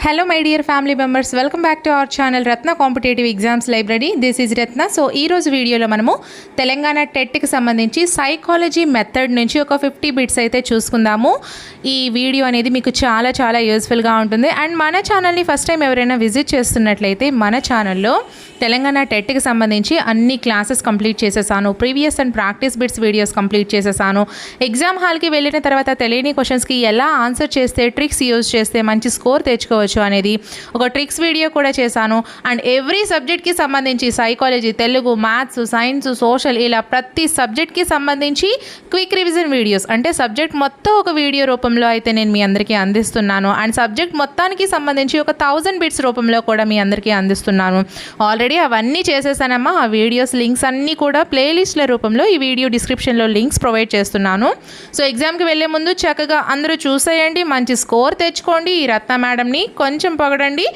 Hello my dear family members, welcome back to our channel Ratna Competitive Exams Library. This is Ratna. So ee roju video lo manamu Telangana TET ki sambandhinchi psychology method nunchi oka 50 bits aithe chusukundamu. Ee video anedi meeku చాలా useful గా ఉంటుంది. And మన channel ని first time ఎవరైనా visit చేస్తున్నట్లయితే మన channel లో Telangana TET కి సంబంధించి అన్ని క్లాసెస్ కంప్లీట్ చేసేసాను. Previous and practice bits videos complete చేసేసాను. ఎగ్జామ్ హాల్ కి వెళ్ళిన తర్వాత తెలియని క్వశ్చన్స్ కి ఎలా ఆన్సర్ చేస్తే, ట్రిక్స్ యూజ్ చేస్తే మంచి స్కోర్ తెచ్చుకోవచ్చు అనేది ఒక ట్రిక్స్ వీడియో కూడా చేశాను. అండ్ ఎవ్రీ సబ్జెక్ట్కి సంబంధించి psychology, Telugu, maths, science, social ఇలా ప్రతి సబ్జెక్ట్కి సంబంధించి క్విక్ రివిజన్ వీడియోస్, అంటే సబ్జెక్ట్ మొత్తం ఒక వీడియో రూపంలో అయితే నేను మీ అందరికీ అందిస్తున్నాను. అండ్ సబ్జెక్ట్ మొత్తానికి సంబంధించి ఒక 1000 బిట్స్ రూపంలో కూడా మీ అందరికీ అందిస్తున్నాను. ఆల్రెడీ అవన్నీ చేసేసానమ్మా. ఆ వీడియోస్ లింక్స్ అన్నీ కూడా ప్లేలిస్ట్ల రూపంలో ఈ వీడియో డిస్క్రిప్షన్లో లింక్స్ ప్రొవైడ్ చేస్తున్నాను. సో ఎగ్జామ్కి వెళ్ళే ముందు చక్కగా అందరూ చూసేయండి, మంచి స్కోర్ తెచ్చుకోండి. ఈ రత్న మేడంని కొంచెం పొగడండి.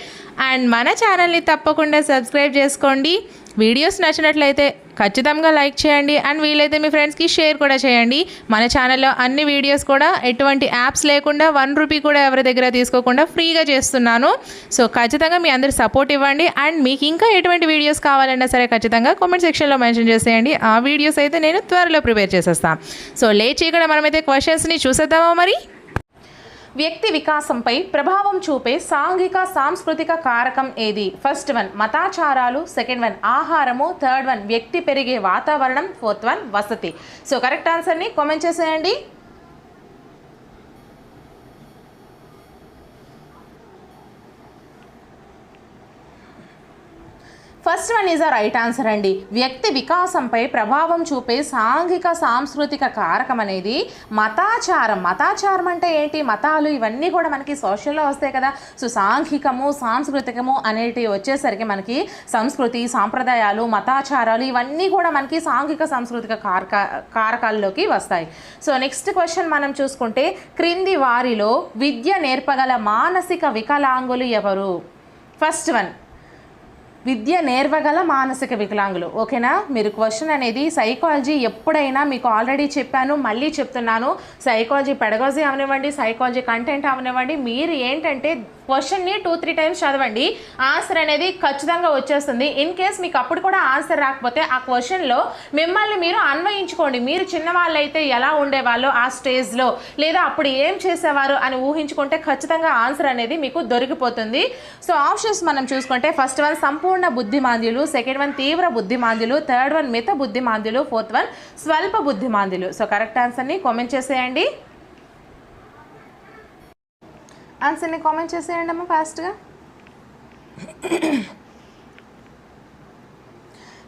అండ్ మన ఛానల్ని తప్పకుండా సబ్స్క్రైబ్ చేసుకోండి. వీడియోస్ నచ్చినట్లయితే ఖచ్చితంగా లైక్ చేయండి. అండ్ వీలైతే మీ ఫ్రెండ్స్కి షేర్ కూడా చేయండి. మన ఛానల్లో అన్ని వీడియోస్ కూడా ఎటువంటి యాప్స్ లేకుండా 1 రూపీ కూడా ఎవరి దగ్గర తీసుకోకుండా ఫ్రీగా చేస్తున్నాను. సో ఖచ్చితంగా మీ అందరి సపోర్ట్ ఇవ్వండి. అండ్ మీకు ఇంకా ఎటువంటి వీడియోస్ కావాలన్నా సరే ఖచ్చితంగా కామెంట్ సెక్షన్లో మెన్షన్ చేసేయండి. ఆ వీడియోస్ అయితే నేను త్వరలో ప్రిపేర్ చేసేస్తాను. సో లేట్ చేయకుండా మనమైతే క్వశ్చన్స్ని చూసేద్దామా మరి. వ్యక్తి వికాసంపై ప్రభావం చూపే సాంఘిక సాంస్కృతిక కారకం ఏది? ఫస్ట్ వన్ మతాచారాలు, సెకండ్ వన్ ఆహారము, థర్డ్ వన్ వ్యక్తి పెరిగే వాతావరణం, ఫోర్త్ వన్ వసతి. సో కరెక్ట్ ఆన్సర్ని కామెంట్ చేసేయండి. First one is a right answer అండి. వ్యక్తి వికాసంపై ప్రభావం చూపే సాంఘిక సాంస్కృతిక కారకం అనేది మతాచారం. మతాచారం అంటే ఏంటి? మతాలు ఇవన్నీ కూడా మనకి సోషల్లో వస్తాయి కదా. సో సాంఘికము, సాంస్కృతికము అనేటివి వచ్చేసరికి మనకి సంస్కృతి, సాంప్రదాయాలు, మతాచారాలు ఇవన్నీ కూడా మనకి సాంఘిక సాంస్కృతిక కారకాల్లోకి వస్తాయి. సో నెక్స్ట్ క్వశ్చన్ మనం చూసుకుంటే, క్రింది వారిలో విద్య నేర్పగల మానసిక వికలాంగులు ఎవరు? ఫస్ట్ వన్ విద్య నేర్వగల మానసిక వికలాంగులు. ఓకేనా? మీరు క్వశ్చన్ అనేది సైకాలజీ ఎప్పుడైనా మీకు ఆల్రెడీ చెప్పాను, మళ్ళీ చెప్తున్నాను. సైకాలజీ పెడగాజీ అవనివ్వండి, సైకాలజీ కంటెంట్ అవనివ్వండి, మీరు ఏంటంటే క్వశ్చన్ని 2-3 టైమ్స్ చదవండి. ఆన్సర్ అనేది ఖచ్చితంగా వచ్చేస్తుంది. ఇన్ కేస్ మీకు అప్పుడు కూడా ఆన్సర్ రాకపోతే ఆ క్వశ్చన్లో మిమ్మల్ని మీరు అన్వయించుకోండి. మీరు చిన్నవాళ్ళు అయితే ఎలా ఉండేవాళ్ళు ఆ స్టేజ్లో, లేదా అప్పుడు ఏం చేసేవారు అని ఊహించుకుంటే ఖచ్చితంగా ఆన్సర్ అనేది మీకు దొరికిపోతుంది. సో ఆప్షన్స్ మనం చూసుకుంటే, ఫస్ట్ వన్ సంపూర్ణ బుద్ధిమాంద్యులు, సెకండ్ వన్ తీవ్ర బుద్ధిమాంద్యులు, థర్డ్ వన్ మిత బుద్ధిమాంద్యులు, ఫోర్త్ వన్ స్వల్ప బుద్ధిమాంద్యులు. సో కరెక్ట్ ఆన్సర్ని కామెంట్ చేసేయండి. ఆన్సర్ని కామెంట్ చేసేయండి అమ్మ ఫాస్ట్గా.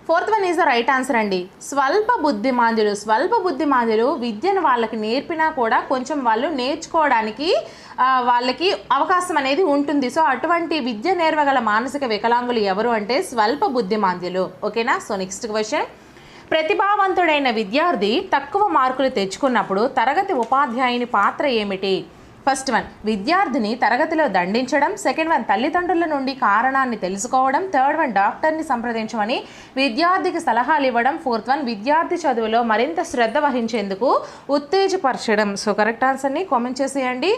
Fourth one is the right answer అండి. స్వల్ప బుద్ధిమాంద్యులు. స్వల్ప బుద్ధిమాంద్యులు విద్యను వాళ్ళకి నేర్పినా కూడా కొంచెం వాళ్ళు నేర్చుకోవడానికి వాళ్ళకి అవకాశం అనేది ఉంటుంది. సో అటువంటి విద్య నేర్వగల మానసిక వికలాంగులు ఎవరు అంటే స్వల్ప బుద్ధిమాంద్యులు. ఓకేనా? సో నెక్స్ట్ క్వశ్చన్, ప్రతిభావంతుడైన విద్యార్థి తక్కువ మార్కులు తెచ్చుకున్నప్పుడు తరగతి ఉపాధ్యాయుని పాత్ర ఏమిటి? ఫస్ట్ వన్ విద్యార్థిని తరగతిలో దండించడం, సెకండ్ వన్ తల్లిదండ్రుల నుండి కారణాన్ని తెలుసుకోవడం, థర్డ్ వన్ డాక్టర్ని సంప్రదించమని విద్యార్థికి సలహాలు ఇవ్వడం, ఫోర్త్ వన్ విద్యార్థి చదువులో మరింత శ్రద్ధ వహించేందుకు ఉత్తేజపరచడం. సో కరెక్ట్ ఆన్సర్ని కామెంట్ చేసేయండి.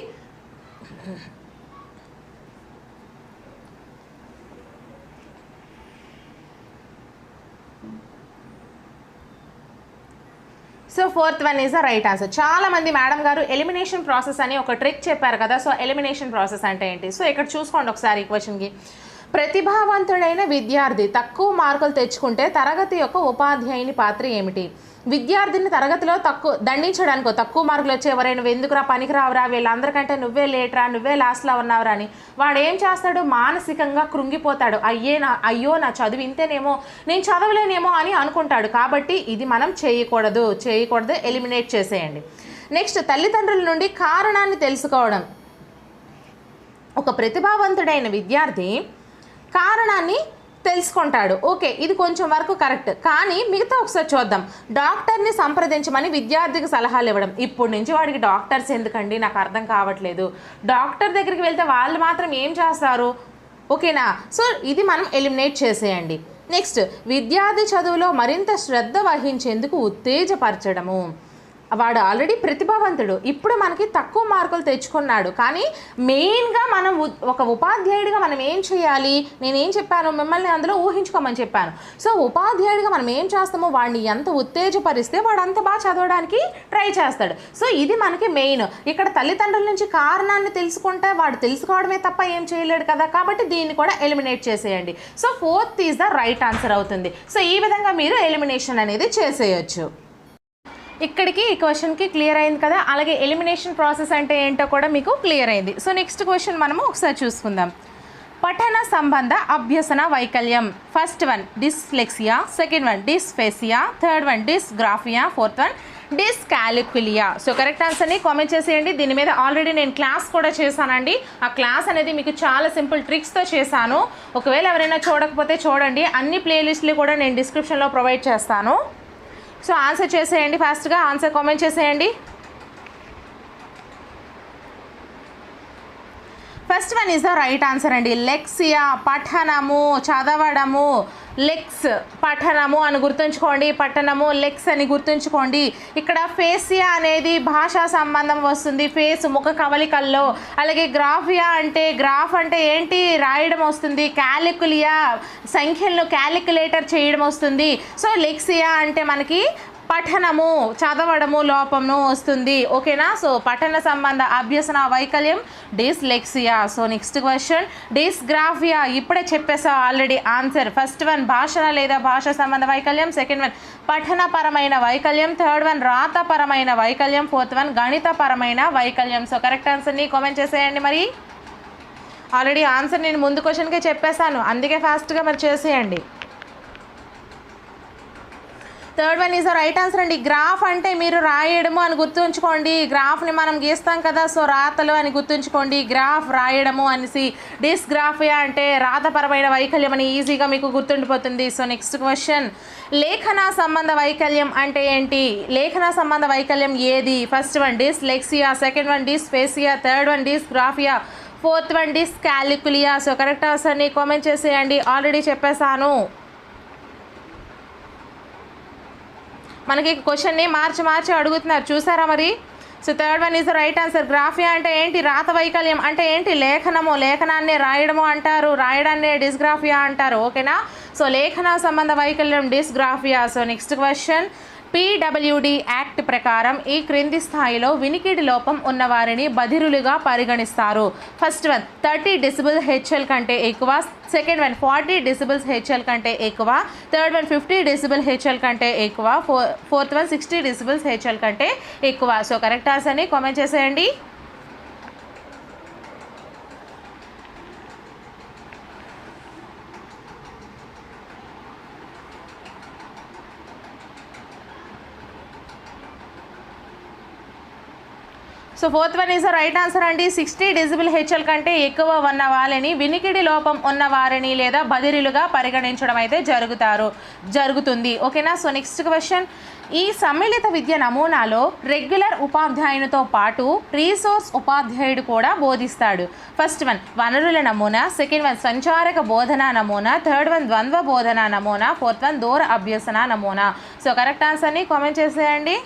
So fourth one is the right answer. చాలామంది మేడం గారు ఎలిమినేషన్ ప్రాసెస్ అని ఒక ట్రిక్ చెప్పారు కదా. సో ఎలిమినేషన్ ప్రాసెస్ అంటే ఏంటి? సో ఇక్కడ చూసుకోండి ఒకసారి ఈ క్వశ్చన్కి. ప్రతిభావంతుడైన విద్యార్థి తక్కువ మార్కులు తెచ్చుకుంటే తరగతి యొక్క ఉపాధ్యాయుని పాత్ర ఏమిటి? విద్యార్థిని తరగతిలో దండించడానికి తక్కువ మార్కులు వచ్చే ఎవరైనా నువ్వు ఎందుకురా పనికి రావురా, వీళ్ళందరికంటే నువ్వే లేట్రా, నువ్వే లాస్ట్లో ఉన్నావురా అని వాడు ఏం చేస్తాడు? మానసికంగా కృంగిపోతాడు. అయ్యో నా చదువు ఇంతేనేమో, నేను చదవలేనేమో అని అనుకుంటాడు. కాబట్టి ఇది మనం చేయకూడదు. ఎలిమినేట్ చేసేయండి. నెక్స్ట్ తల్లిదండ్రుల నుండి కారణాన్ని తెలుసుకోవడం. ఒక ప్రతిభావంతుడైన విద్యార్థి కారణాన్ని తెలుసుకుంటాడు. ఓకే, ఇది కొంచెం వరకు కరెక్ట్. కానీ మిగతా ఒకసారి చూద్దాం. డాక్టర్ని సంప్రదించమని విద్యార్థికి సలహాలు ఇవ్వడం. ఇప్పుడు నుంచి వాడికి డాక్టర్స్ ఎందుకండి, నాకు అర్థం కావట్లేదు. డాక్టర్ దగ్గరికి వెళ్తే వాళ్ళు మాత్రం ఏం చేస్తారు? ఓకేనా? సో ఇది మనం ఎలిమినేట్ చేసేయండి. నెక్స్ట్ విద్యార్థి చదువులో మరింత శ్రద్ధ వహించేందుకు ఉత్తేజపరచడము. వాడు ఆల్రెడీ ప్రతిభావంతుడు, ఇప్పుడు మనకి తక్కువ మార్కులు తెచ్చుకున్నాడు. కానీ మెయిన్గా మనం ఒక ఉపాధ్యాయుడిగా మనం ఏం చేయాలి, నేనేం చెప్పాను, మిమ్మల్ని అందులో ఊహించుకోమని చెప్పాను. సో ఉపాధ్యాయుడిగా మనం ఏం చేస్తామో వాడిని ఎంత ఉత్తేజపరిస్తే వాడు అంత బాగా చదవడానికి ట్రై చేస్తాడు. సో ఇది మనకి మెయిన్. ఇక్కడ తల్లిదండ్రుల నుంచి కారణాన్ని తెలుసుకుంటే వాడు తెలుసుకోవడమే తప్ప ఏం చేయలేడు కదా, కాబట్టి దీన్ని కూడా ఎలిమినేట్ చేసేయండి. So 4th is the right answer అవుతుంది. సో ఈ విధంగా మీరు ఎలిమినేషన్ అనేది చేసేయచ్చు. ఇక్కడికి ఈ క్వశ్చన్కి క్లియర్ అయింది కదా. అలాగే ఎలిమినేషన్ ప్రాసెస్ అంటే ఏంటో కూడా మీకు క్లియర్ అయింది. సో నెక్స్ట్ క్వశ్చన్ మనము ఒకసారి చూసుకుందాం. పఠన సంబంధ అభ్యసన వైకల్యం. First one dyslexia, second one dysphasia, third one dysgraphia, fourth one dyscalculia. So correct ఆన్సర్ని కామెంట్ చేసేయండి. దీని మీద ఆల్రెడీ నేను క్లాస్ కూడా చేశానండి. ఆ క్లాస్ అనేది మీకు చాలా సింపుల్ ట్రిక్స్తో చేశాను. ఒకవేళ ఎవరైనా చూడకపోతే చూడండి. అన్ని ప్లేలిస్టులు కూడా నేను డిస్క్రిప్షన్లో ప్రొవైడ్ చేస్తాను. సో ఆన్సర్ చేసేయండి, ఫాస్ట్గా ఆన్సర్ కామెంట్ చేసేయండి. First one is the right answer అండి. లెక్సియా పఠనము, చదవడము. లెక్స్ పఠనము అని గుర్తుంచుకోండి, పఠనము లెక్స్ అని గుర్తుంచుకోండి. ఇక్కడ ఫేసియా అనేది భాషా సంబంధం వస్తుంది, ఫేస్ ముఖ కవలికల్లో. అలాగే గ్రాఫియా అంటే గ్రాఫ్ అంటే ఏంటి, రాయడం వస్తుంది. క్యాలిక్యులియా సంఖ్యలను క్యాలిక్యులేటర్ చేయడం వస్తుంది. సో లెక్సియా అంటే మనకి పఠనము, చదవడము లోపము వస్తుంది. ఓకేనా. సో పఠన సంబంధ అభ్యసన వైకల్యం dyslexia. So next question dysgraphia. ఇప్పుడే చెప్పేసా ఆల్రెడీ ఆన్సర్. ఫస్ట్ వన్ భాషణ లేదా భాష సంబంధ వైకల్యం, సెకండ్ వన్ పఠనపరమైన వైకల్యం, థర్డ్ వన్ రాతపరమైన వైకల్యం, ఫోర్త్ వన్ గణితపరమైన వైకల్యం. సో కరెక్ట్ ఆన్సర్ని కామెంట్ చేసేయండి. మరి ఆల్రెడీ ఆన్సర్ నేను ముందు క్వశ్చన్కే చెప్పేశాను, అందుకే ఫాస్ట్గా మరి చేసేయండి. Third one is the right answer అండి. గ్రాఫ్ అంటే మీరు రాయడము అని గుర్తుంచుకోండి. గ్రాఫ్ని మనం గీస్తాం కదా, సో రాతలు అని గుర్తుంచుకోండి. గ్రాఫ్ రాయడము అనేసి. డిస్గ్రాఫియా అంటే రాతపరమైన వైకల్యం అని ఈజీగా మీకు గుర్తుండిపోతుంది. సో నెక్స్ట్ క్వశ్చన్ లేఖన సంబంధ వైకల్యం అంటే ఏంటి, లేఖన సంబంధ వైకల్యం ఏది? First one dyslexia, second one dysphasia, third one dysgraphia, fourth one dyscalculia. So correct ఆన్సర్ని కామెంట్ చేసేయండి. ఆల్రెడీ చెప్పేశాను. మనకి క్వశ్చన్ని మార్చి అడుగుతున్నారు, చూసారా మరి. So third one is the right answer. Graphia అంటే ఏంటి, రాత వైకల్యం అంటే ఏంటి, లేఖనము, లేఖనాన్ని రాయడము అంటారు, రాయడాన్ని డిస్గ్రాఫియా అంటారు. ఓకేనా. సో లేఖన సంబంధ వైకల్యం dysgraphia. So next question PWD act ప్రకారం ఈ క్రింది స్థాయిలో వినికిడి లోపం ఉన్నవారిని బధిరులుగా పరిగణిస్తారు. ఫస్ట్ వన్ 30 డెసిబుల్ హెచ్ఎల్ కంటే ఎక్కువ, సెకండ్ వన్ 40 డెసిబుల్స్ హెచ్ఎల్ కంటే ఎక్కువ, థర్డ్ వన్ 50 డెసిబుల్ హెచ్ఎల్ కంటే ఎక్కువ, ఫోర్త్ వన్ 60 డెసిబుల్స్ హెచ్ఎల్ కంటే ఎక్కువ. సో కరెక్ట్ ఆన్సర్ని కామెంట్ చేసేయండి. So fourth one is the right answer అండి. 60 డెసిబుల్ హెచ్ఎల్ కంటే ఎక్కువ ఉన్న వాళ్ళని వినికిడి లోపం ఉన్న వారిని లేదా బదిరీలుగా పరిగణించడం అయితే జరుగుతుంది. ఓకేనా. సో నెక్స్ట్ క్వశ్చన్ ఈ సమ్మిళిత విద్య నమూనాలో రెగ్యులర్ ఉపాధ్యాయునితో పాటు రీసోర్స్ ఉపాధ్యాయుడు కూడా బోధిస్తాడు. ఫస్ట్ వన్ వనరుల నమూనా, సెకండ్ వన్ సంచారక బోధనా నమూనా, థర్డ్ వన్ ద్వంద్వ బోధనా నమూనా, ఫోర్త్ వన్ దూర అభ్యసన నమూనా. సో కరెక్ట్ ఆన్సర్ని కామెంట్ చేసేయండి.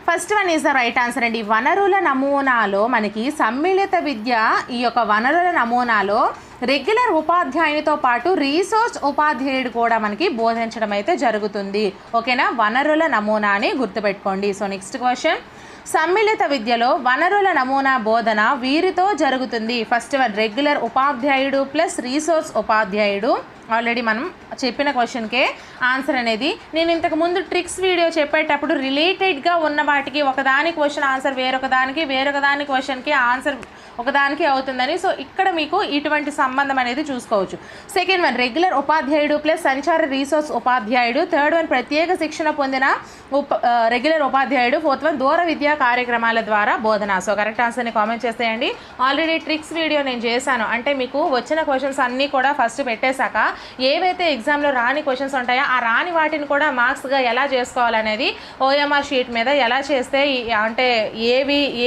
First one is the right answer అండి. వనరుల నమూనాలో మనకి సమ్మిళిత విద్య, ఈ యొక్క వనరుల నమూనాలో రెగ్యులర్ ఉపాధ్యాయునితో పాటు రీసోర్స్ ఉపాధ్యాయుడు కూడా మనకి బోధించడం అయితే జరుగుతుంది. ఓకేనా. వనరుల నమూనాని గుర్తుపెట్టుకోండి. సో నెక్స్ట్ క్వశ్చన్ సమ్మిళిత విద్యలో వనరుల నమూనా బోధన వీరితో జరుగుతుంది. ఫస్ట్ వన్ రెగ్యులర్ ఉపాధ్యాయుడు ప్లస్ రీసోర్స్ ఉపాధ్యాయుడు. ఆల్రెడీ మనం చెప్పిన క్వశ్చన్కే ఆన్సర్ అనేది నేను ఇంతకు ముందు ట్రిక్స్ వీడియో చెప్పేటప్పుడు రిలేటెడ్గా ఉన్న వాటికి ఒకదాని క్వశ్చన్ ఆన్సర్ వేరొక దాని క్వశ్చన్కి ఆన్సర్ ఒకదానికి అవుతుందని. సో ఇక్కడ మీకు ఇటువంటి సంబంధం అనేది చూసుకోవచ్చు. సెకండ్ వన్ రెగ్యులర్ ఉపాధ్యాయుడు ప్లస్ సంచార రీసోర్స్ ఉపాధ్యాయుడు, థర్డ్ వన్ ప్రత్యేక శిక్షణ పొందిన రెగ్యులర్ ఉపాధ్యాయుడు, ఫోర్త్ వన్ దూర విద్యా కార్యక్రమాల ద్వారా బోధన. సో కరెక్ట్ ఆన్సర్ని కామెంట్ చేసేయండి. ఆల్రెడీ ట్రిక్స్ వీడియో నేను చేశాను, అంటే మీకు వచ్చిన క్వశ్చన్స్ అన్నీ కూడా ఫస్ట్ పెట్టేశాక ఏవైతే ఎగ్జామ్లో రాని క్వశ్చన్స్ ఉంటాయో ఆ రాని వాటిని కూడా మార్క్స్గా ఎలా చేసుకోవాలనేది ఓఎంఆర్ షీట్ మీద ఎలా చేస్తే అంటే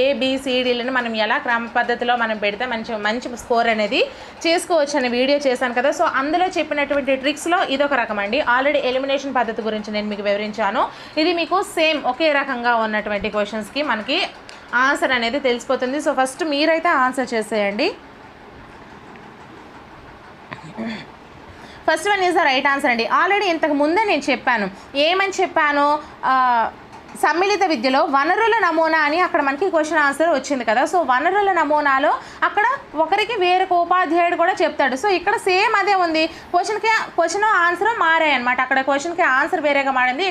ఏబిసిడీలను మనం ఎలా క్రమ పద్ధతిలో మనం పెడితే మంచి స్కోర్ అనేది చేసుకోవచ్చు అనే వీడియో చేశాను కదా. సో అందులో చెప్పినటువంటి ట్రిక్స్లో ఇదొక రకం అండి. ఆల్రెడీ ఎలిమినేషన్ పద్ధతి గురించి నేను మీకు వివరించాను. ఇది మీకు సేమ్ ఒకే రకంగా ఉన్నటువంటి క్వశ్చన్స్కి మనకి ఆన్సర్ అనేది తెలిసిపోతుంది. సో ఫస్ట్ మీరైతే ఆన్సర్ చేసేయండి. First one is the right answer అండి. ఆల్రెడీ ఇంతకు ముందే నేను చెప్పాను, ఏమని చెప్పాను, సమ్మిళిత విద్యలో వనరుల నమూనా అని అక్కడ మనకి క్వశ్చన్ ఆన్సర్ వచ్చింది కదా. సో వనరుల నమూనాలో అక్కడ ఒకరికి వేరొక ఉపాధ్యాయుడు కూడా చెప్తాడు. సో ఇక్కడ సేమ్ అదే ఉంది. క్వశ్చన్ ఆన్సర్ మారాయి అనమాట. అక్కడ క్వశ్చన్కి ఆన్సర్ వేరేగా మారింది.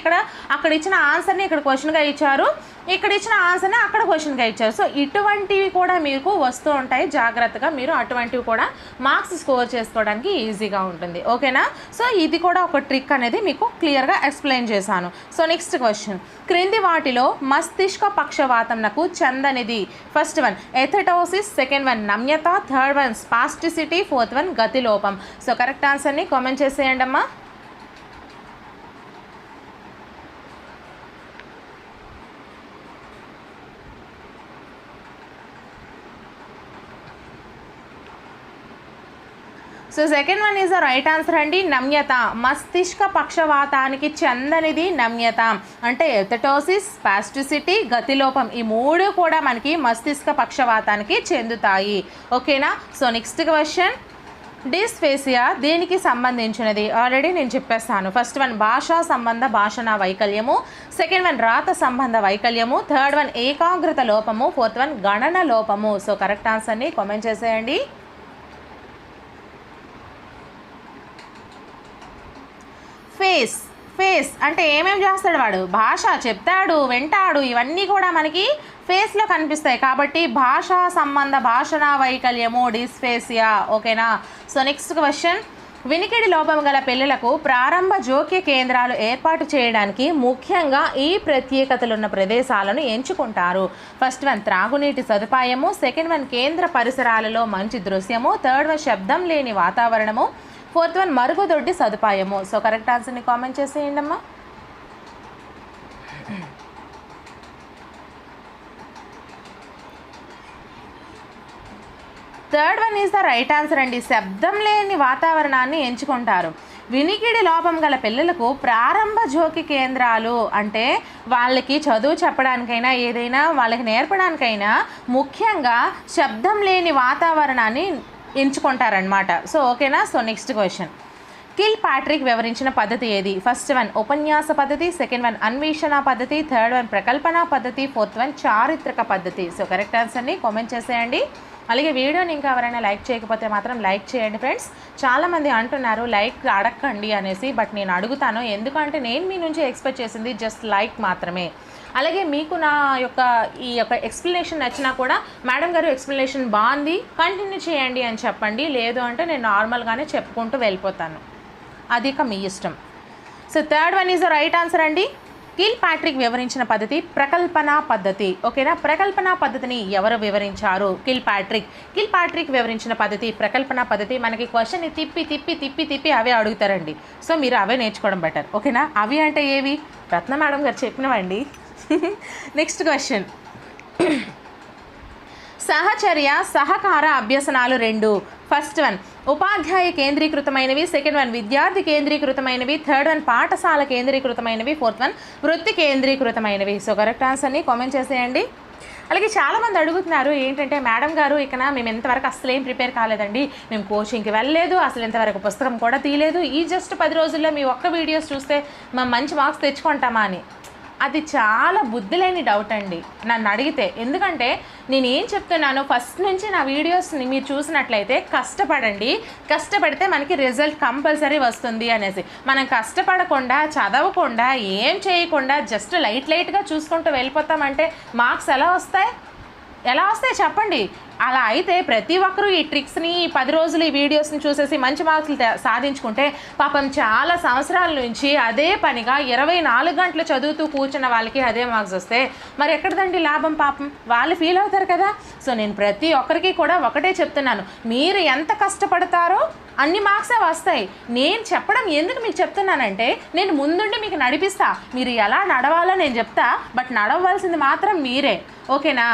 అక్కడ ఇచ్చిన ఆన్సర్ని ఇక్కడ క్వశ్చన్గా ఇచ్చారు, ఇక్కడ ఇచ్చిన ఆన్సర్ని అక్కడ క్వశ్చన్గా ఇచ్చారు. సో ఇటువంటివి కూడా మీకు వస్తూ ఉంటాయి. జాగ్రత్తగా మీరు అటువంటివి కూడా మార్క్స్ స్కోర్ చేసుకోవడానికి ఈజీగా ఉంటుంది. ఓకేనా. సో ఇది కూడా ఒక ట్రిక్ అనేది మీకు క్లియర్గా ఎక్స్ప్లెయిన్ చేశాను. సో నెక్స్ట్ క్వశ్చన్, క్రింది వాటిలో మస్తిష్క పక్షవాతంనకు చెందనిది. First one athetosis, second one నమ్యత, third one spasticity, fourth one గతిలోపం. సో కరెక్ట్ ఆన్సర్ని కామెంట్ చేసేయండి అమ్మా. So second one is the right answer అండి. నమ్యత, మస్తిష్క పక్షవాతానికి చెందనిది నమ్యత. అంటే ఎథెటోసిస్, స్పాస్టిసిటీ, గతిలోపం ఈ మూడు కూడా మనకి మస్తిష్క పక్షవాతానికి చెందుతాయి. ఓకేనా. సో నెక్స్ట్ క్వశ్చన్, డిస్ఫేసియా దేనికి సంబంధించినది? ఆల్రెడీ నేను చెప్పేస్తాను. ఫస్ట్ వన్ భాషా సంబంధ భాషణ వైకల్యము, సెకండ్ వన్ రాత సంబంధ వైకల్యము, థర్డ్ వన్ ఏకాగ్రత లోపము, ఫోర్త్ వన్ గణన లోపము. సో కరెక్ట్ ఆన్సర్ని కామెంట్ చేసేయండి. ఫేస్ అంటే ఏమేమి చేస్తాడు వాడు? భాష చెప్తాడు, వింటాడు, ఇవన్నీ కూడా మనకి ఫేస్లో కనిపిస్తాయి. కాబట్టి భాషా సంబంధ భాషణ వైకల్యము డిస్ఫేసియా. ఓకేనా. సో నెక్స్ట్ క్వశ్చన్, వినికిడి లోపం గల పిల్లలకు ప్రారంభ జోక్య కేంద్రాలు ఏర్పాటు చేయడానికి ముఖ్యంగా ఈ ప్రత్యేకతలున్న ప్రదేశాలను ఎంచుకుంటారు. ఫస్ట్ వన్ త్రాగునీటి సదుపాయము, సెకండ్ వన్ కేంద్ర పరిసరాలలో మంచి దృశ్యము, థర్డ్ వన్ శబ్దం లేని వాతావరణము, ఫోర్త్ వన్ మరుగుదొడ్డి సదుపాయము. సో కరెక్ట్ ఆన్సర్ని కామెంట్ చేసేయండి అమ్మా. Third one is the right answer అండి. శబ్దం లేని వాతావరణాన్ని ఎంచుకుంటారు. వినికిడి లోపం గల పిల్లలకు ప్రారంభ జోకి కేంద్రాలు అంటే వాళ్ళకి చదువు చెప్పడానికైనా ఏదైనా వాళ్ళకి నేర్పడానికైనా ముఖ్యంగా శబ్దం లేని వాతావరణాన్ని ఎంచుకుంటారనమాట. సో ఓకేనా. So next question, kill Patrick వివరించిన పద్ధతి ఏది? ఫస్ట్ వన్ ఉపన్యాస పద్ధతి, సెకండ్ వన్ అన్వేషణ పద్ధతి, థర్డ్ వన్ ప్రకల్పన పద్ధతి, ఫోర్త్ వన్ చారిత్రక పద్ధతి. సో కరెక్ట్ ఆన్సర్ని కామెంట్ చేసేయండి. అలాగే వీడియోని ఇంకా ఎవరైనా లైక్ చేయకపోతే మాత్రం లైక్ చేయండి ఫ్రెండ్స్. చాలామంది అంటున్నారు లైక్ అడగండి అనేసి, బట్ నేను అడుగుతాను. ఎందుకంటే నేను మీ నుంచి ఎక్స్పెక్ట్ చేసింది జస్ట్ లైక్ మాత్రమే. అలాగే మీకు నా ఈ యొక్క ఎక్స్ప్లెనేషన్ నచ్చినా కూడా మేడం గారు ఎక్స్ప్లెనేషన్ బాగుంది కంటిన్యూ చేయండి అని చెప్పండి. లేదు అంటే నేను నార్మల్గానే చెప్పుకుంటూ వెళ్ళిపోతాను. అది ఇక మీ ఇష్టం. So third one is the right answer అండి. కిల్ పాట్రిక్ వివరించిన పద్ధతి ప్రకల్పన పద్ధతి. ఓకేనా. ప్రకల్పన పద్ధతిని ఎవరు వివరించారు? కిల్ పాట్రిక్ వివరించిన పద్ధతి ప్రకల్పన పద్ధతి. మనకి క్వశ్చన్ని తిప్పి తిప్పి తిప్పి తిప్పి అవే అడుగుతారండి. సో మీరు అవే నేర్చుకోవడం బెటర్. ఓకేనా. అవి అంటే ఏవి? రత్న మేడం గారు చెప్పినవండి. నెక్స్ట్ క్వశ్చన్, సహచర్య సహకార అభ్యసనాలు రెండు. ఫస్ట్ వన్ ఉపాధ్యాయ కేంద్రీకృతమైనవి, సెకండ్ వన్ విద్యార్థి కేంద్రీకృతమైనవి, థర్డ్ వన్ పాఠశాల కేంద్రీకృతమైనవి, ఫోర్త్ వన్ వృత్తి కేంద్రీకృతమైనవి. సో కరెక్ట్ ఆన్సర్ని కామెంట్ చేసేయండి. అలాగే చాలామంది అడుగుతున్నారు ఏంటంటే మేడం గారు ఇక మేము ఇంతవరకు అసలు ఏం ప్రిపేర్ కాలేదండి, మేము కోచింగ్కి వెళ్ళలేదు, అసలు ఇంతవరకు పుస్తకం కూడా తీయలేదు, ఈ జస్ట్ 10 రోజుల్లో మీ ఒక్క వీడియోస్ చూస్తే మేము మంచి మార్క్స్ తెచ్చుకుంటామా అని. అది చాలా బుద్ధి లేని డౌట్ అండి నన్ను అడిగితే. ఎందుకంటే నేను ఏం చెప్తున్నానో ఫస్ట్ నుంచి నా వీడియోస్ని మీరు చూసినట్లయితే కష్టపడండి, కష్టపడితే మనకి రిజల్ట్ కంపల్సరీ వస్తుంది అనేసి. మనం కష్టపడకుండా చదవకుండా ఏం చేయకుండా జస్ట్ లైట్గా చూసుకుంటూ వెళ్ళిపోతామంటే మార్క్స్ ఎలా వస్తాయి చెప్పండి. అలా అయితే ప్రతి ఒక్కరూ ఈ ట్రిక్స్ని 10 రోజులు ఈ వీడియోస్ని చూసేసి మంచి మార్కులు సాధించుకుంటే పాపం చాలా సంవత్సరాల నుంచి అదే పనిగా 24 గంటలు చదువుతూ కూర్చున్న వాళ్ళకి అదే మార్క్స్ వస్తే మరి ఎక్కడదండి లాభం? పాపం వాళ్ళు ఫీల్ అవుతారు కదా. సో నేను ప్రతి ఒక్కరికి కూడా ఒకటే చెప్తున్నాను, మీరు ఎంత కష్టపడతారో అన్ని మార్క్సే వస్తాయి. నేను చెప్పడం ఎందుకు మీకు చెప్తున్నానంటే నేను ముందుండి మీకు నడిపిస్తా, మీరు ఎలా నడవాలో నేను చెప్తా, బట్ నడవలసింది మాత్రం మీరే. ఓకేనా?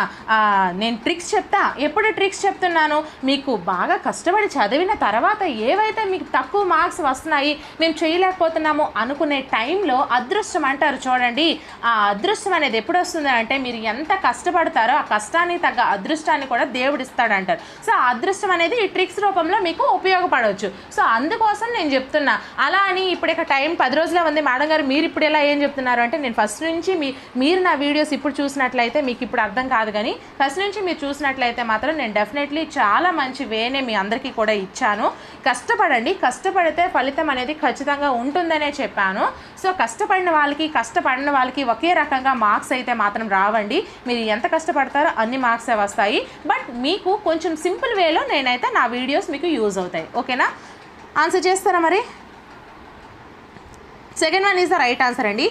నేను ట్రిక్స్ చెప్తా. ఎప్పుడు ట్రిక్స్ చెప్తున్నాను? మీకు బాగా కష్టపడి చదివిన తర్వాత ఏవైతే మీకు తక్కువ మార్క్స్ వస్తున్నాయి, మేము చేయలేకపోతున్నాము అనుకునే టైంలో అదృష్టం అంటారు చూడండి, ఆ అదృష్టం అనేది ఎప్పుడు వస్తుంది అంటే మీరు ఎంత కష్టపడతారో ఆ కష్టానికి తగ్గ అదృష్టాన్ని కూడా దేవుడు ఇస్తాడంటారు. సో ఆ అదృష్టం అనేది ఈ ట్రిక్స్ రూపంలో మీకు ఉపయోగపడవచ్చు. సో అందుకోసం నేను చెప్తున్నా. అలా అని ఇప్పుడు ఇక టైం 10 రోజులే ఉంది మేడం గారు, మీరు ఇప్పుడు ఎలా ఏం చెప్తున్నారు అంటే, నేను ఫస్ట్ నుంచి మీరు నా వీడియోస్ ఇప్పుడు చూసినట్లయితే మీకు ఇప్పుడు అర్థం కాదు, కానీ ఫస్ట్ నుంచి మీరు చూసినట్లయితే మాత్రం నేను డెఫినెట్లీ చాలా మంచి వేనే మీ అందరికీ కూడా ఇచ్చాను. కష్టపడండి, కష్టపడితే ఫలితం అనేది ఖచ్చితంగా ఉంటుందనే చెప్పాను. సో కష్టపడిన వాళ్ళకి ఒకే రకంగా మార్క్స్ అయితే మాత్రం రావండి. మీరు ఎంత కష్టపడతారో అన్ని మార్క్సే వస్తాయి. బట్ మీకు కొంచెం సింపుల్ వేలో నేనైతే నా వీడియోస్ మీకు యూజ్ అవుతాయి. ఓకేనా? ఆన్సర్ చేస్తారా మరి? Second one is the right answer అండి.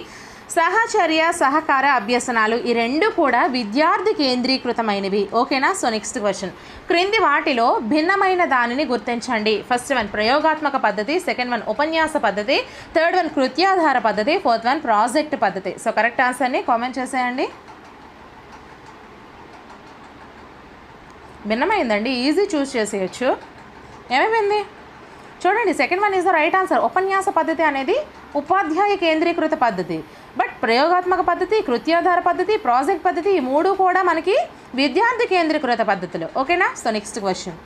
సహచర్య సహకార అభ్యసనాలు ఈ రెండు కూడా విద్యార్థి కేంద్రీకృతమైనవి. ఓకేనా? సో నెక్స్ట్ క్వశ్చన్, క్రింది వాటిలో భిన్నమైన దానిని గుర్తించండి. ఫస్ట్ వన్ ప్రయోగాత్మక పద్ధతి, సెకండ్ వన్ ఉపన్యాస పద్ధతి, థర్డ్ వన్ కృత్యాధార పద్ధతి, ఫోర్త్ వన్ ప్రాజెక్ట్ పద్ధతి. సో కరెక్ట్ ఆన్సర్ని కామెంట్ చేసేయండి. భిన్నమైందండి, ఈజీ చూస్ చేసేయచ్చు. ఏమైపోయింది చూడండి. Second one is the right answer. ఉపన్యాస పద్ధతి అనేది ఉపాధ్యాయ కేంద్రీకృత పద్ధతి, బట్ ప్రయోగాత్మక పద్ధతి, కృత్యాధార పద్ధతి, ప్రాజెక్ట్ పద్ధతి ఈ మూడు కూడా మనకి విద్యార్థి కేంద్రీకృత పద్ధతులు. ఓకేనా? సో నెక్స్ట్ క్వశ్చన్,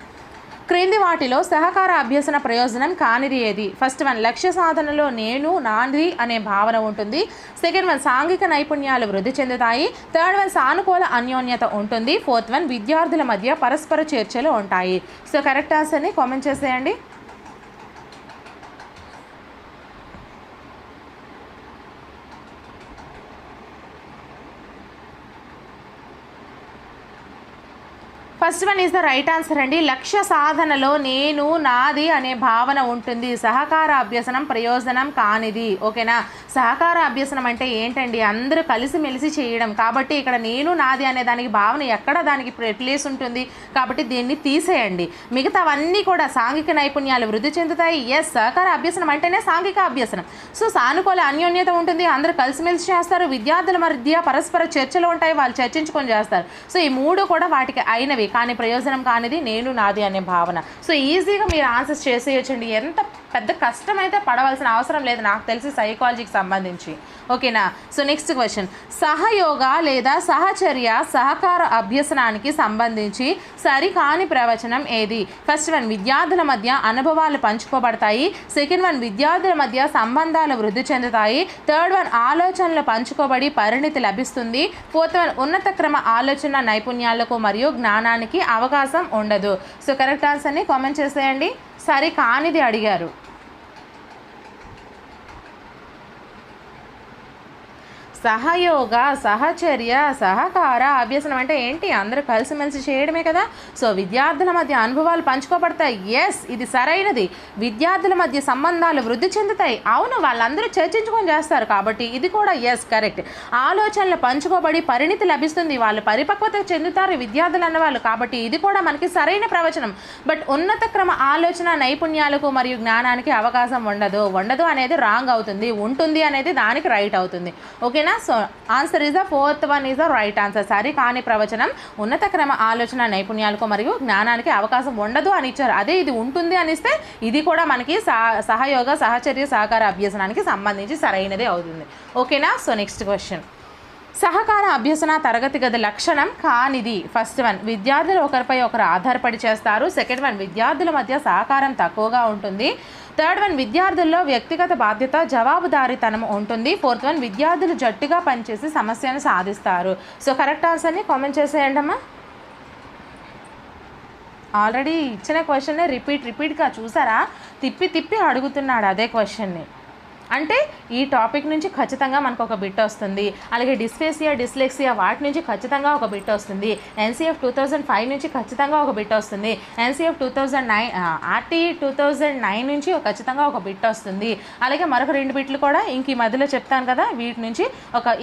క్రింది వాటిలో సహకార అభ్యసన ప్రయోజనం కానిది ఏది? ఫస్ట్ వన్ లక్ష్య సాధనలో నేను నాది అనే భావన ఉంటుంది, సెకండ్ వన్ సాంఘిక నైపుణ్యాలు వృద్ధి చెందుతాయి, థర్డ్ వన్ సానుకూల అన్యోన్యత ఉంటుంది, ఫోర్త్ వన్ విద్యార్థుల మధ్య పరస్పర చర్చలు ఉంటాయి. సో కరెక్ట్ ఆన్సర్ని కామెంట్ చేసేయండి. First one is the right answer అండి. లక్ష్య సాధనలో నేను నాది అనే భావన ఉంటుంది. సహకార అభ్యసనం ప్రయోజనం కానిది. ఓకేనా? సహకార అభ్యసనం అంటే ఏంటండి? అందరూ కలిసిమెలిసి చేయడం. కాబట్టి ఇక్కడ నేను నాది అనే దానికి భావన ఎక్కడ దానికి ప్లేస్ ఉంటుంది, కాబట్టి దీన్ని తీసేయండి. మిగతావన్నీ కూడా సాంఘిక నైపుణ్యాలు వృద్ధి చెందుతాయి. ఎస్, సహకార అభ్యసనం అంటేనే సాంఘిక అభ్యసనం. సో సానుకూల అన్యోన్యత ఉంటుంది, అందరూ కలిసిమెలిసి చేస్తారు, విద్యార్థుల మధ్య పరస్పర చర్చలు ఉంటాయి, వాళ్ళు చర్చించుకొని చేస్తారు. సో ఈ మూడు కూడా వాటికి అయినవి, కానీ ప్రయోజనం కానిది నేను నాది అనే భావన. సో ఈజీగా మీరు ఆన్సర్స్ చేసేయచ్చండి. ఎంత పెద్ద కష్టమైతే పడవలసిన అవసరం లేదు నాకు తెలిసి సైకాలజీకి సంబంధించి. ఓకేనా? సో నెక్స్ట్ క్వశ్చన్, సహయోగ లేదా సహచర్య సహకార అభ్యసనానికి సంబంధించి సరికాని ప్రవచనం ఏది? ఫస్ట్ వన్ విద్యార్థుల మధ్య అనుభవాలు పంచుకోబడతాయి, సెకండ్ వన్ విద్యార్థుల మధ్య సంబంధాలు వృద్ధి చెందుతాయి, థర్డ్ వన్ ఆలోచనలు పంచుకోబడి పరిణితి లభిస్తుంది, ఫోర్త్ వన్ ఉన్నత క్రమ ఆలోచన నైపుణ్యాలకు మరియు జ్ఞానానికి అవకాశం ఉండదు. సో కరెక్ట్ ఆన్సర్ని కామెంట్ చేసేయండి. సరి కానిది అడిగారు. సహయోగ సహచర్య సహకార అభ్యసనం అంటే ఏంటి? అందరూ కలిసిమెలిసి చేయడమే కదా. సో విద్యార్థుల మధ్య అనుభవాలు పంచుకోబడతాయి. ఎస్, ఇది సరైనది. విద్యార్థుల మధ్య సంబంధాలు వృద్ధి చెందుతాయి. అవును, వాళ్ళందరూ చర్చించుకొని చేస్తారు కాబట్టి ఇది కూడా ఎస్ కరెక్ట్. ఆలోచనలు పంచుకోబడి పరిణితి లభిస్తుంది, వాళ్ళు పరిపక్వత చెందుతారు విద్యార్థులు అన్నవాళ్ళు, కాబట్టి ఇది కూడా మనకి సరైన ప్రవచనం. బట్ ఉన్నత క్రమ ఆలోచన నైపుణ్యాలకు మరియు జ్ఞానానికి అవకాశం ఉండదు అనేది రాంగ్ అవుతుంది, ఉంటుంది అనేది దానికి రైట్ అవుతుంది. ఓకేనా? So answer is the fourth one is the right answer. సరి కాని ప్రవచనం ఉన్నత క్రమ ఆలోచన నైపుణ్యాలకు మరియు జ్ఞానానికి అవకాశం ఉండదు అని ఇచ్చారు. అదే ఇది ఉంటుంది అనిస్తే ఇది కూడా మనకి సహయోగ సహచర్య సహకార అభ్యసనానికి సంబంధించి సరైనదే అవుతుంది. ఓకేనా? సో నెక్స్ట్ క్వశ్చన్, సహకార అభ్యసన తరగతి గది లక్షణం కానిది? ఫస్ట్ వన్ విద్యార్థులు ఒకరిపై ఒకరు ఆధారపడి చేస్తారు, సెకండ్ వన్ విద్యార్థుల మధ్య సహకారం తక్కువగా ఉంటుంది, థర్డ్ వన్ విద్యార్థుల్లో వ్యక్తిగత బాధ్యత జవాబుదారీతనం ఉంటుంది, ఫోర్త్ వన్ విద్యార్థులు జట్టుగా పనిచేసి సమస్యను సాధిస్తారు. సో కరెక్ట్ ఆన్సర్ని కామెంట్ చేసేయండి అమ్మా. ఆల్రెడీ ఇచ్చిన క్వశ్చన్నే రిపీట్గా చూసారా? తిప్పి అడుగుతున్నాడు అదే క్వశ్చన్ని. అంటే ఈ టాపిక్ నుంచి ఖచ్చితంగా మనకు ఒక బిట్ వస్తుంది. అలాగే డిస్ఫేసియా, డిస్లెక్సియా వాటి నుంచి ఖచ్చితంగా ఒక బిట్ వస్తుంది. ఎన్సీఎఫ్ 2005 నుంచి ఖచ్చితంగా ఒక బిట్ వస్తుంది. ఎన్సీఎఫ్ 2009 ఆర్టీ 2009 నుంచి ఖచ్చితంగా ఒక బిట్ వస్తుంది. అలాగే మరొక 2 బిట్లు కూడా ఇంక ఈ మధ్యలో చెప్తాను కదా, వీటి నుంచి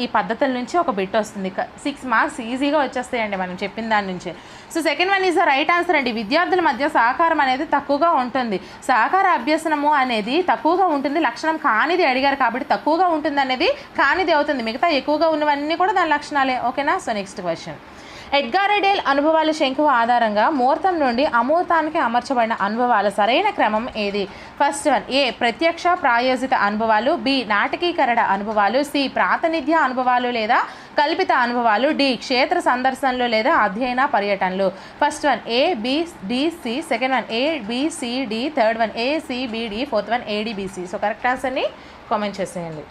ఈ పద్ధతుల నుంచి ఒక బిట్ వస్తుంది. 6 మార్క్స్ ఈజీగా వచ్చేస్తాయండి మనం చెప్పిన దాని నుంచి. So second one is the right answer అండి. విద్యార్థుల మధ్య సహకారం అనేది తక్కువగా ఉంటుంది. సహకార అభ్యసనము అనేది తక్కువగా ఉంటుంది. లక్షణం కానిది అడిగారు కాబట్టి తక్కువగా ఉంటుంది అనేది కానిది అవుతుంది. మిగతా ఎక్కువగా ఉన్నవన్నీ కూడా దాని లక్షణాలే. ఓకేనా. So next question. Edgar Dale అనుభవాల శంకువు ఆధారంగా ముహూర్తం నుండి అమూర్తానికి అమర్చబడిన అనుభవాల సరైన క్రమం ఏది? ఫస్ట్ వన్ ఏ ప్రత్యక్ష ప్రాయోజిత అనుభవాలు, బి నాటకీకరణ అనుభవాలు, సి ప్రాతినిధ్య అనుభవాలు లేదా కల్పిత అనుభవాలు, డి క్షేత్ర సందర్శనలు లేదా అధ్యయన పర్యటనలు. First one A B D C, second one A B C D, third one A C B D, fourth one A D B C. So correct ఆన్సర్ని కామెంట్ చేసేయండి.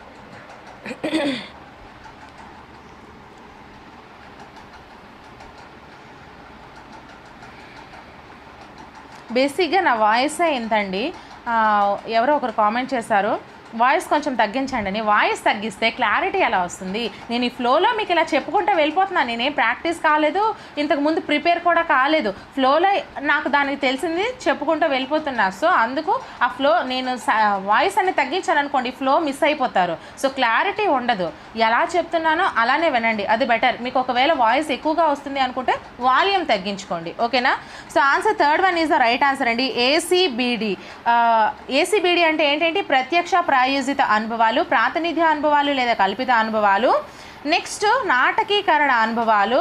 బేసిక్గా నా వాయిస్ ఎంతండి, ఎవరో ఒకరు కామెంట్ చేశారు వాయిస్ కొంచెం తగ్గించండి అని. వాయిస్ తగ్గిస్తే క్లారిటీ ఎలా వస్తుంది? నేను ఈ ఫ్లోలో మీకు ఇలా చెప్పుకుంటూ వెళ్ళిపోతున్నాను. నేనేం ప్రాక్టీస్ కాలేదు, ఇంతకుముందు ప్రిపేర్ కూడా కాలేదు. ఫ్లోలో నాకు దానికి తెలిసింది చెప్పుకుంటూ వెళ్ళిపోతున్నా. సో అందుకు ఆ ఫ్లో నేను వాయిస్ అనేది తగ్గించాను అనుకోండి, ఫ్లో మిస్ అయిపోతారు. సో క్లారిటీ ఉండదు. ఎలా చెప్తున్నానో అలానే వినండి, అది బెటర్. మీకు ఒకవేళ వాయిస్ ఎక్కువగా వస్తుంది అనుకుంటే వాల్యూమ్ తగ్గించుకోండి. ఓకేనా. So answer third one is the right answer అండి. ఏసీబీడి. ఏసీబీడి అంటే ఏంటంటే ప్రత్యక్ష ప్రాయోజిత అనుభవాలు, ప్రాతినిధ్య అనుభవాలు లేదా కల్పిత అనుభవాలు, నెక్స్ట్ నాటకీకరణ అనుభవాలు,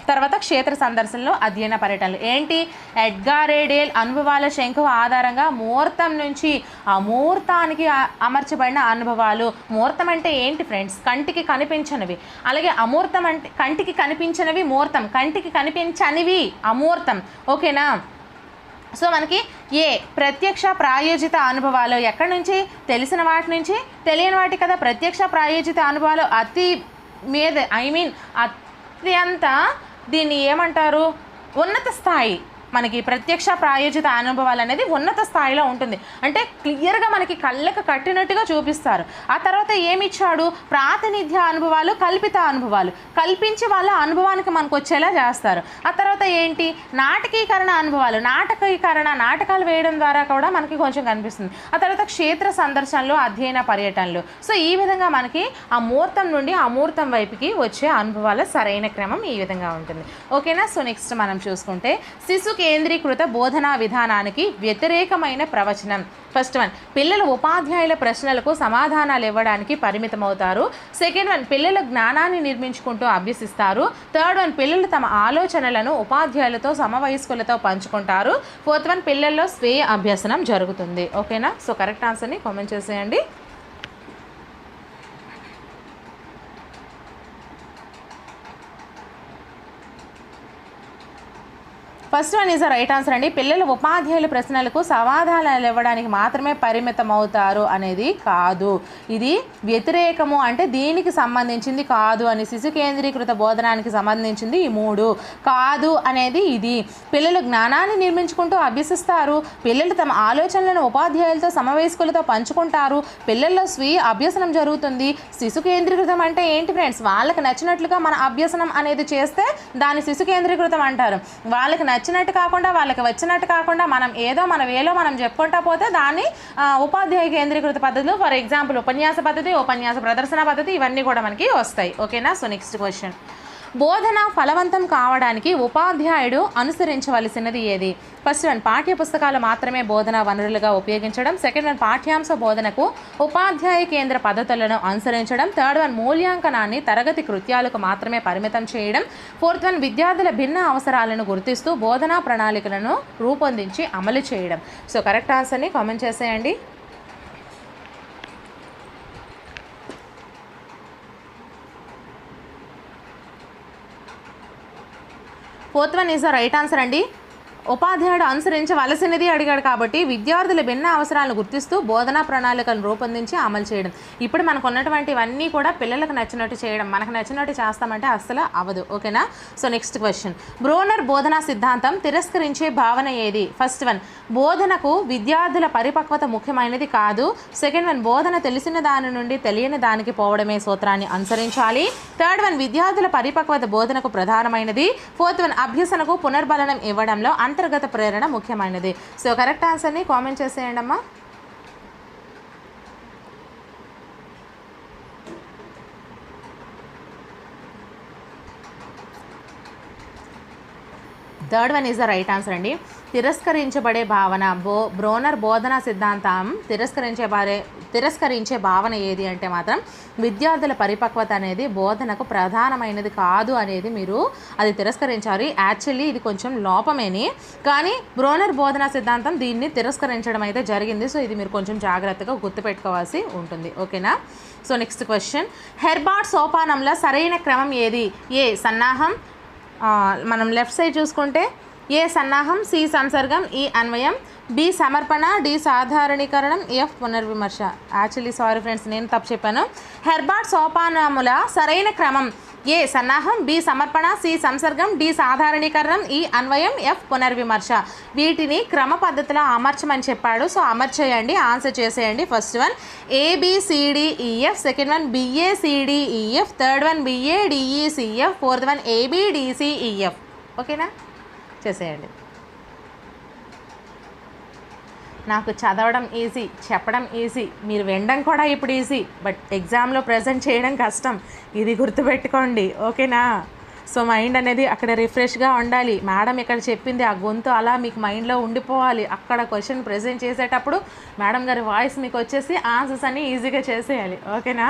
తర్వాత క్షేత్ర సందర్శనలు, అధ్యయన పర్యటనలు. ఏంటి? ఎడ్గార్ డేల్ అనుభవాల శంకువు ఆధారంగా ముహూర్తం నుంచి అమూర్తానికి అమర్చబడిన అనుభవాలు. ముహూర్తం అంటే ఏంటి ఫ్రెండ్స్? కంటికి కనిపించనివి. అలాగే అమూర్తం అంటే కంటికి కనిపించనివి ముహూర్తం, కంటికి కనిపించనివి అమూర్తం. ఓకేనా. సో మనకి ఏ ప్రత్యక్ష ప్రాయోజిత అనుభవాలు ఎక్కడి నుంచి? తెలిసిన వాటి నుంచి. తెలియని వాటి కదా ప్రత్యక్ష ప్రాయోజిత అనుభవాలు అతి మీద అత్యంత దీన్ని ఏమంటారు? ఉన్నత స్థాయి. మనకి ప్రత్యక్ష ప్రాయోజిత అనుభవాలు అనేది ఉన్నత స్థాయిలో ఉంటుంది. అంటే క్లియర్గా మనకి కళ్ళకు కట్టినట్టుగా చూపిస్తారు. ఆ తర్వాత ఏమిచ్చాడు? ప్రాతినిధ్య అనుభవాలు, కల్పిత అనుభవాలు. కల్పించి వాళ్ళ అనుభవానికి మనకు వచ్చేలా చేస్తారు. ఆ తర్వాత ఏంటి? నాటకీకరణ అనుభవాలు. నాటకాలు వేయడం ద్వారా కూడా మనకి కొంచెం కనిపిస్తుంది. ఆ తర్వాత క్షేత్ర సందర్శనలు, అధ్యయన పర్యటనలు. సో ఈ విధంగా మనకి ఆ ముహూర్తం నుండి అమూర్తం వైపుకి వచ్చే అనుభవాల సరైన క్రమం ఈ విధంగా ఉంటుంది. ఓకేనా. సో నెక్స్ట్ మనం చూసుకుంటే శిశు కేంద్రీకృత బోధనా విధానానికి వ్యతిరేకమైన ప్రవచనం. ఫస్ట్ వన్ పిల్లలు ఉపాధ్యాయుల ప్రశ్నలకు సమాధానాలు ఇవ్వడానికి పరిమితమవుతారు. సెకండ్ వన్ పిల్లలు జ్ఞానాన్ని నిర్మించుకుంటూ అభ్యసిస్తారు. థర్డ్ వన్ పిల్లలు తమ ఆలోచనలను ఉపాధ్యాయులతో సమవయస్కులతో పంచుకుంటారు. ఫోర్త్ వన్ పిల్లల్లో స్వీయ అభ్యసనం జరుగుతుంది. ఓకేనా. సో కరెక్ట్ ఆన్సర్ని కామెంట్ చేసేయండి. First one is the right answer అండి. పిల్లలు ఉపాధ్యాయుల ప్రశ్నలకు సమాధానాలు ఇవ్వడానికి మాత్రమే పరిమితం అవుతారు అనేది కాదు. ఇది వ్యతిరేకము అంటే దీనికి సంబంధించింది కాదు అని. శిశు కేంద్రీకృత బోధనానికి సంబంధించింది ఈ 3 కాదు అనేది ఇది. పిల్లలు జ్ఞానాన్ని నిర్మించుకుంటూ అభ్యసిస్తారు. పిల్లలు తమ ఆలోచనలను ఉపాధ్యాయులతో సమవయస్కులతో పంచుకుంటారు. పిల్లల్లో స్వీయ అభ్యసనం జరుగుతుంది. శిశు కేంద్రీకృతం అంటే ఏంటి ఫ్రెండ్స్? వాళ్ళకి నచ్చినట్లుగా మన అభ్యసనం అనేది చేస్తే దాన్ని శిశు కేంద్రీకృతం అంటారు. వాళ్ళకి నచ్చినట్టు కాకుండా, వాళ్ళకి వచ్చినట్టు కాకుండా మనం ఏదో మన వేలో మనం చెప్పుకుంటా పోతే దాన్ని ఉపాధ్యాయ కేంద్రీకృత పద్ధతులు, ఫర్ ఎగ్జాంపుల్ ఉపన్యాస పద్ధతి, ఉపన్యాస ప్రదర్శన పద్ధతి, ఇవన్నీ కూడా మనకి వస్తాయి. ఓకేనా. So next question. బోధన ఫలవంతం కావడానికి ఉపాధ్యాయుడు అనుసరించవలసినది ఏది? ఫస్ట్ వన్ పాఠ్య పుస్తకాలు మాత్రమే బోధన వనరులుగా ఉపయోగించడం. సెకండ్ వన్ పాఠ్యాంశ బోధనకు ఉపాధ్యాయ కేంద్ర పద్ధతులను అనుసరించడం. థర్డ్ వన్ మూల్యాంకనాన్ని తరగతి కృత్యాలకు మాత్రమే పరిమితం చేయడం. ఫోర్త్ వన్ విద్యార్థుల భిన్న అవసరాలను గుర్తిస్తూ బోధనా ప్రణాళికలను రూపొందించి అమలు చేయడం. సో కరెక్ట్ ఆన్సర్ని కామెంట్ చేసేయండి. Fourth one is the right answer అండి. ఉపాధ్యాయుడు అనుసరించవలసినది అడిగాడు కాబట్టి విద్యార్థుల భిన్న అవసరాలను గుర్తిస్తూ బోధనా ప్రణాళికలను రూపొందించి అమలు చేయడం. ఇప్పుడు మనకు ఉన్నటువంటివన్నీ కూడా పిల్లలకు నచ్చినట్టు చేయడం, మనకు నచ్చినట్టు చేస్తామంటే అస్సలు అవ్వదు. ఓకేనా. సో నెక్స్ట్ క్వశ్చన్, బ్రోనర్ బోధనా సిద్ధాంతం తిరస్కరించే భావన ఏది? ఫస్ట్ వన్, బోధనకు విద్యార్థుల పరిపక్వత ముఖ్యమైనది కాదు. సెకండ్ వన్, బోధన తెలిసిన దాని నుండి తెలియని దానికి పోవడమే సూత్రాన్ని అనుసరించాలి. థర్డ్ వన్, విద్యార్థుల పరిపక్వత బోధనకు ప్రధానమైనది. ఫోర్త్ వన్, అభ్యసనకు పునర్బలనం ఇవ్వడంలో అంతర్గత ప్రేరణ ముఖ్యమైనది. సో కరెక్ట్ ఆన్సర్ని కామెంట్ చేసేయండి అమ్మా. Third one is the right answer అండి. తిరస్కరించబడే భావన, బ్రోనర్ బోధనా సిద్ధాంతం తిరస్కరించే భావన ఏది అంటే మాత్రం విద్యార్థుల పరిపక్వత అనేది బోధనకు ప్రధానమైనది కాదు అనేది మీరు అది తిరస్కరించాలి. యాక్చువల్లీ ఇది కొంచెం లోపమేని, కానీ బ్రోనర్ బోధనా సిద్ధాంతం దీన్ని తిరస్కరించడం అయితే జరిగింది. సో ఇది మీరు కొంచెం జాగ్రత్తగా గుర్తుపెట్టుకోవాల్సి ఉంటుంది. ఓకేనా. సో నెక్స్ట్ క్వశ్చన్, హెర్బార్ట్ సోపానంలో సరైన క్రమం ఏది? ఏ సన్నాహం, మనం లెఫ్ట్ సైడ్ చూసుకుంటే ఏ సన్నాహం, సి సంసర్గం, ఈ అన్వయం, బి సమర్పణ, డి సాధారణీకరణం, ఎఫ్ పునర్విమర్శ. యాక్చువల్లీ సారీ ఫ్రెండ్స్, నేను తప్పు చెప్పాను. హెర్బార్ట్ సోపానముల సరైన క్రమం ఏ సన్నాహం, బి సమర్పణ, సి సంసర్గం, డి సాధారణీకరణం, ఈ అన్వయం, ఎఫ్ పునర్విమర్శ. వీటిని క్రమ పద్ధతిలో అమర్చమని చెప్పాడు. సో అమర్చేయండి, ఆన్సర్ చేసేయండి. First one A B C D E F, second one B A C D E F, third one B A D E C F, fourth one A B D C E F. ఓకేనా, చేసేయండి. నాకు చదవడం ఈజీ, చెప్పడం ఈజీ, మీరు వినడం కూడా ఇప్పుడు ఈజీ, బట్ ఎగ్జామ్లో ప్రజెంట్ చేయడం కష్టం. ఇది గుర్తుపెట్టుకోండి. ఓకేనా. సో మైండ్ అనేది అక్కడ రిఫ్రెష్గా ఉండాలి. మేడం ఇక్కడ చెప్పింది ఆ గొంతు అలా మీకు మైండ్లో ఉండిపోవాలి. అక్కడ క్వశ్చన్ ప్రజెంట్ చేసేటప్పుడు మేడం గారి వాయిస్ మీకు వచ్చేసి ఆన్సర్స్ అన్నీ ఈజీగా చేసేయాలి. ఓకేనా.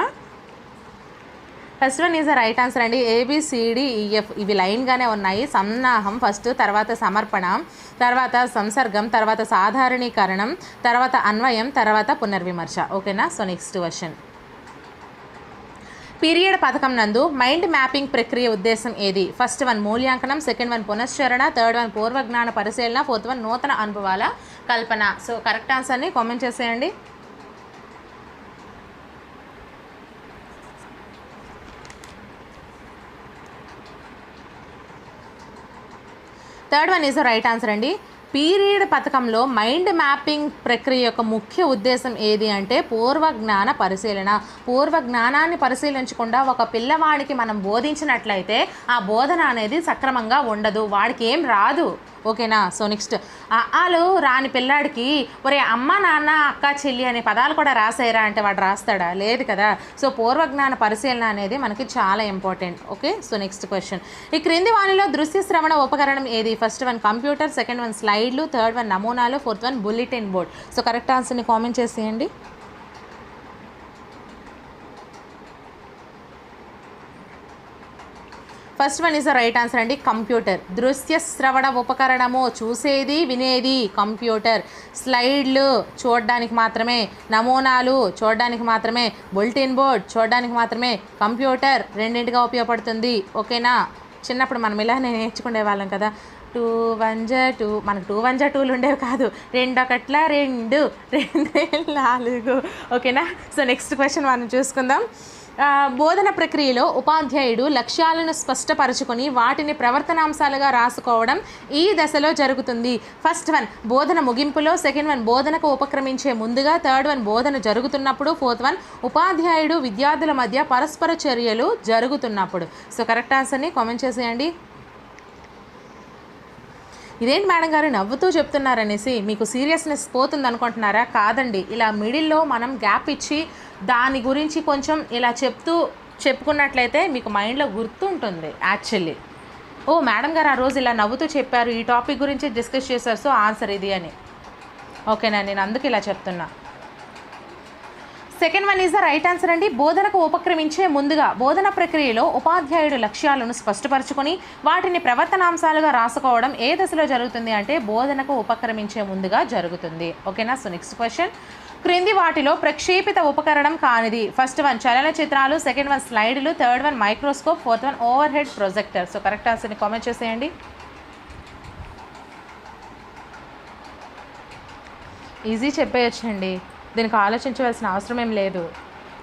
First one is the right answer అండి. ఏబిసిడిఈఎఫ్ ఇవి లైన్గానే ఉన్నాయి. సన్నాహం ఫస్ట్, తర్వాత సమర్పణ, తర్వాత సంసర్గం, తర్వాత సాధారణీకరణం, తర్వాత అన్వయం, తర్వాత పునర్విమర్శ. ఓకేనా. సో నెక్స్ట్ క్వశ్చన్, పీరియడ్ పథకం నందు మైండ్ మ్యాపింగ్ ప్రక్రియ ఉద్దేశం ఏది? ఫస్ట్ వన్ మూల్యాంకనం, సెకండ్ వన్ పునశ్చరణ, థర్డ్ వన్ పూర్వజ్ఞాన పరిశీలన, ఫోర్త్ వన్ నూతన అనుభవాల కల్పన. సో కరెక్ట్ ఆన్సర్ని కామెంట్ చేసేయండి. Third one is the right answer అండి. పీరియడ్ పథకంలో మైండ్ మ్యాపింగ్ ప్రక్రియ యొక్క ముఖ్య ఉద్దేశం ఏది అంటే పూర్వజ్ఞాన పరిశీలన. పూర్వజ్ఞానాన్ని పరిశీలించకుండా ఒక పిల్లవాడికి మనం బోధించినట్లయితే ఆ బోధన అనేది సక్రమంగా ఉండదు, వాడికి ఏం రాదు. ఓకేనా. సో నెక్స్ట్, ఆలు రాని పిల్లాడికి ఒరే అమ్మ నాన్న అక్క చెల్లి అనే పదాలు కూడా రాసేయరా అంటే వాడు రాస్తాడా? లేదు కదా. సో పూర్వజ్ఞాన పరిశీలన అనేది మనకి చాలా important. Okay. So next question, ఈ క్రింది వానిలో దృశ్య శ్రవణ ఉపకరణం ఏది? First one computer, second one స్లైడ్లు, థర్డ్ వన్ నమూనాలు, fourth one bulletin board. So correct ఆన్సర్ని కామెంట్ చేసేయండి. First one is the right answer అండి. కంప్యూటర్ దృశ్య శ్రవణ ఉపకరణము, చూసేది వినేది కంప్యూటర్. స్లైడ్లు చూడడానికి మాత్రమే, నమూనాలు చూడడానికి మాత్రమే, బులెటిన్ బోర్డ్ చూడడానికి మాత్రమే. కంప్యూటర్ రెండింటిగా ఉపయోగపడుతుంది. ఓకేనా. చిన్నప్పుడు మనం ఇలా నేర్చుకునే వాళ్ళం కదా, 2 1 2, మనకు 2 1 2లు ఉండేవి కాదు, 2 1 2, 2 4. ఓకేనా. సో నెక్స్ట్ క్వశ్చన్ మనం చూసుకుందాం. బోధన ప్రక్రియలో ఉపాధ్యాయుడు లక్ష్యాలను స్పష్టపరచుకొని వాటిని ప్రవర్తనాంశాలుగా రాసుకోవడం ఈ దశలో జరుగుతుంది. ఫస్ట్ వన్ బోధన ముగింపులో, సెకండ్ వన్ బోధనకు ఉపక్రమించే ముందుగా, థర్డ్ వన్ బోధన జరుగుతున్నప్పుడు, ఫోర్త్ వన్ ఉపాధ్యాయుడు విద్యార్థుల మధ్య పరస్పర చర్యలు జరుగుతున్నప్పుడు. సో కరెక్ట్ ఆన్సర్ని కామెంట్ చేసేయండి. ఇదేంటి మేడం గారు నవ్వుతూ చెప్తున్నారనేసి మీకు సీరియస్నెస్ పోతుంది అనుకుంటున్నారా? కాదండి, ఇలా మిడిల్లో మనం గ్యాప్ ఇచ్చి దాని గురించి కొంచెం ఇలా చెప్పుకున్నట్లయితే మీకు మైండ్లో గుర్తుంటుంది. యాక్చువల్లీ ఓ మేడం గారు ఆ రోజు ఇలా నవ్వుతూ చెప్పారు, ఈ టాపిక్ గురించి డిస్కస్ చేశారు, సో ఆన్సర్ ఇది అని. ఓకేనా, నేను అందుకు ఇలా చెప్తున్నా. Second one is the right answer అండి. బోధనకు ఉపక్రమించే ముందుగా బోధన ప్రక్రియలో ఉపాధ్యాయుడు లక్ష్యాలను స్పష్టపరచుకొని వాటిని ప్రవర్తనాంశాలుగా రాసుకోవడం ఏ దశలో జరుగుతుంది అంటే బోధనకు ఉపక్రమించే ముందుగా జరుగుతుంది. ఓకేనా. సో నెక్స్ట్ క్వశ్చన్, క్రింది వాటిలో ప్రక్షేపిత ఉపకరణం కానిది? ఫస్ట్ వన్ చలనచిత్రాలు, సెకండ్ వన్ స్లైడ్లు, third one microscope, fourth one overhead projector. So correct ఆన్సర్ని కామెంట్ చేసేయండి. ఈజీ చెప్పేయచ్చండి, దీనికి ఆలోచించవలసిన అవసరం ఏం లేదు.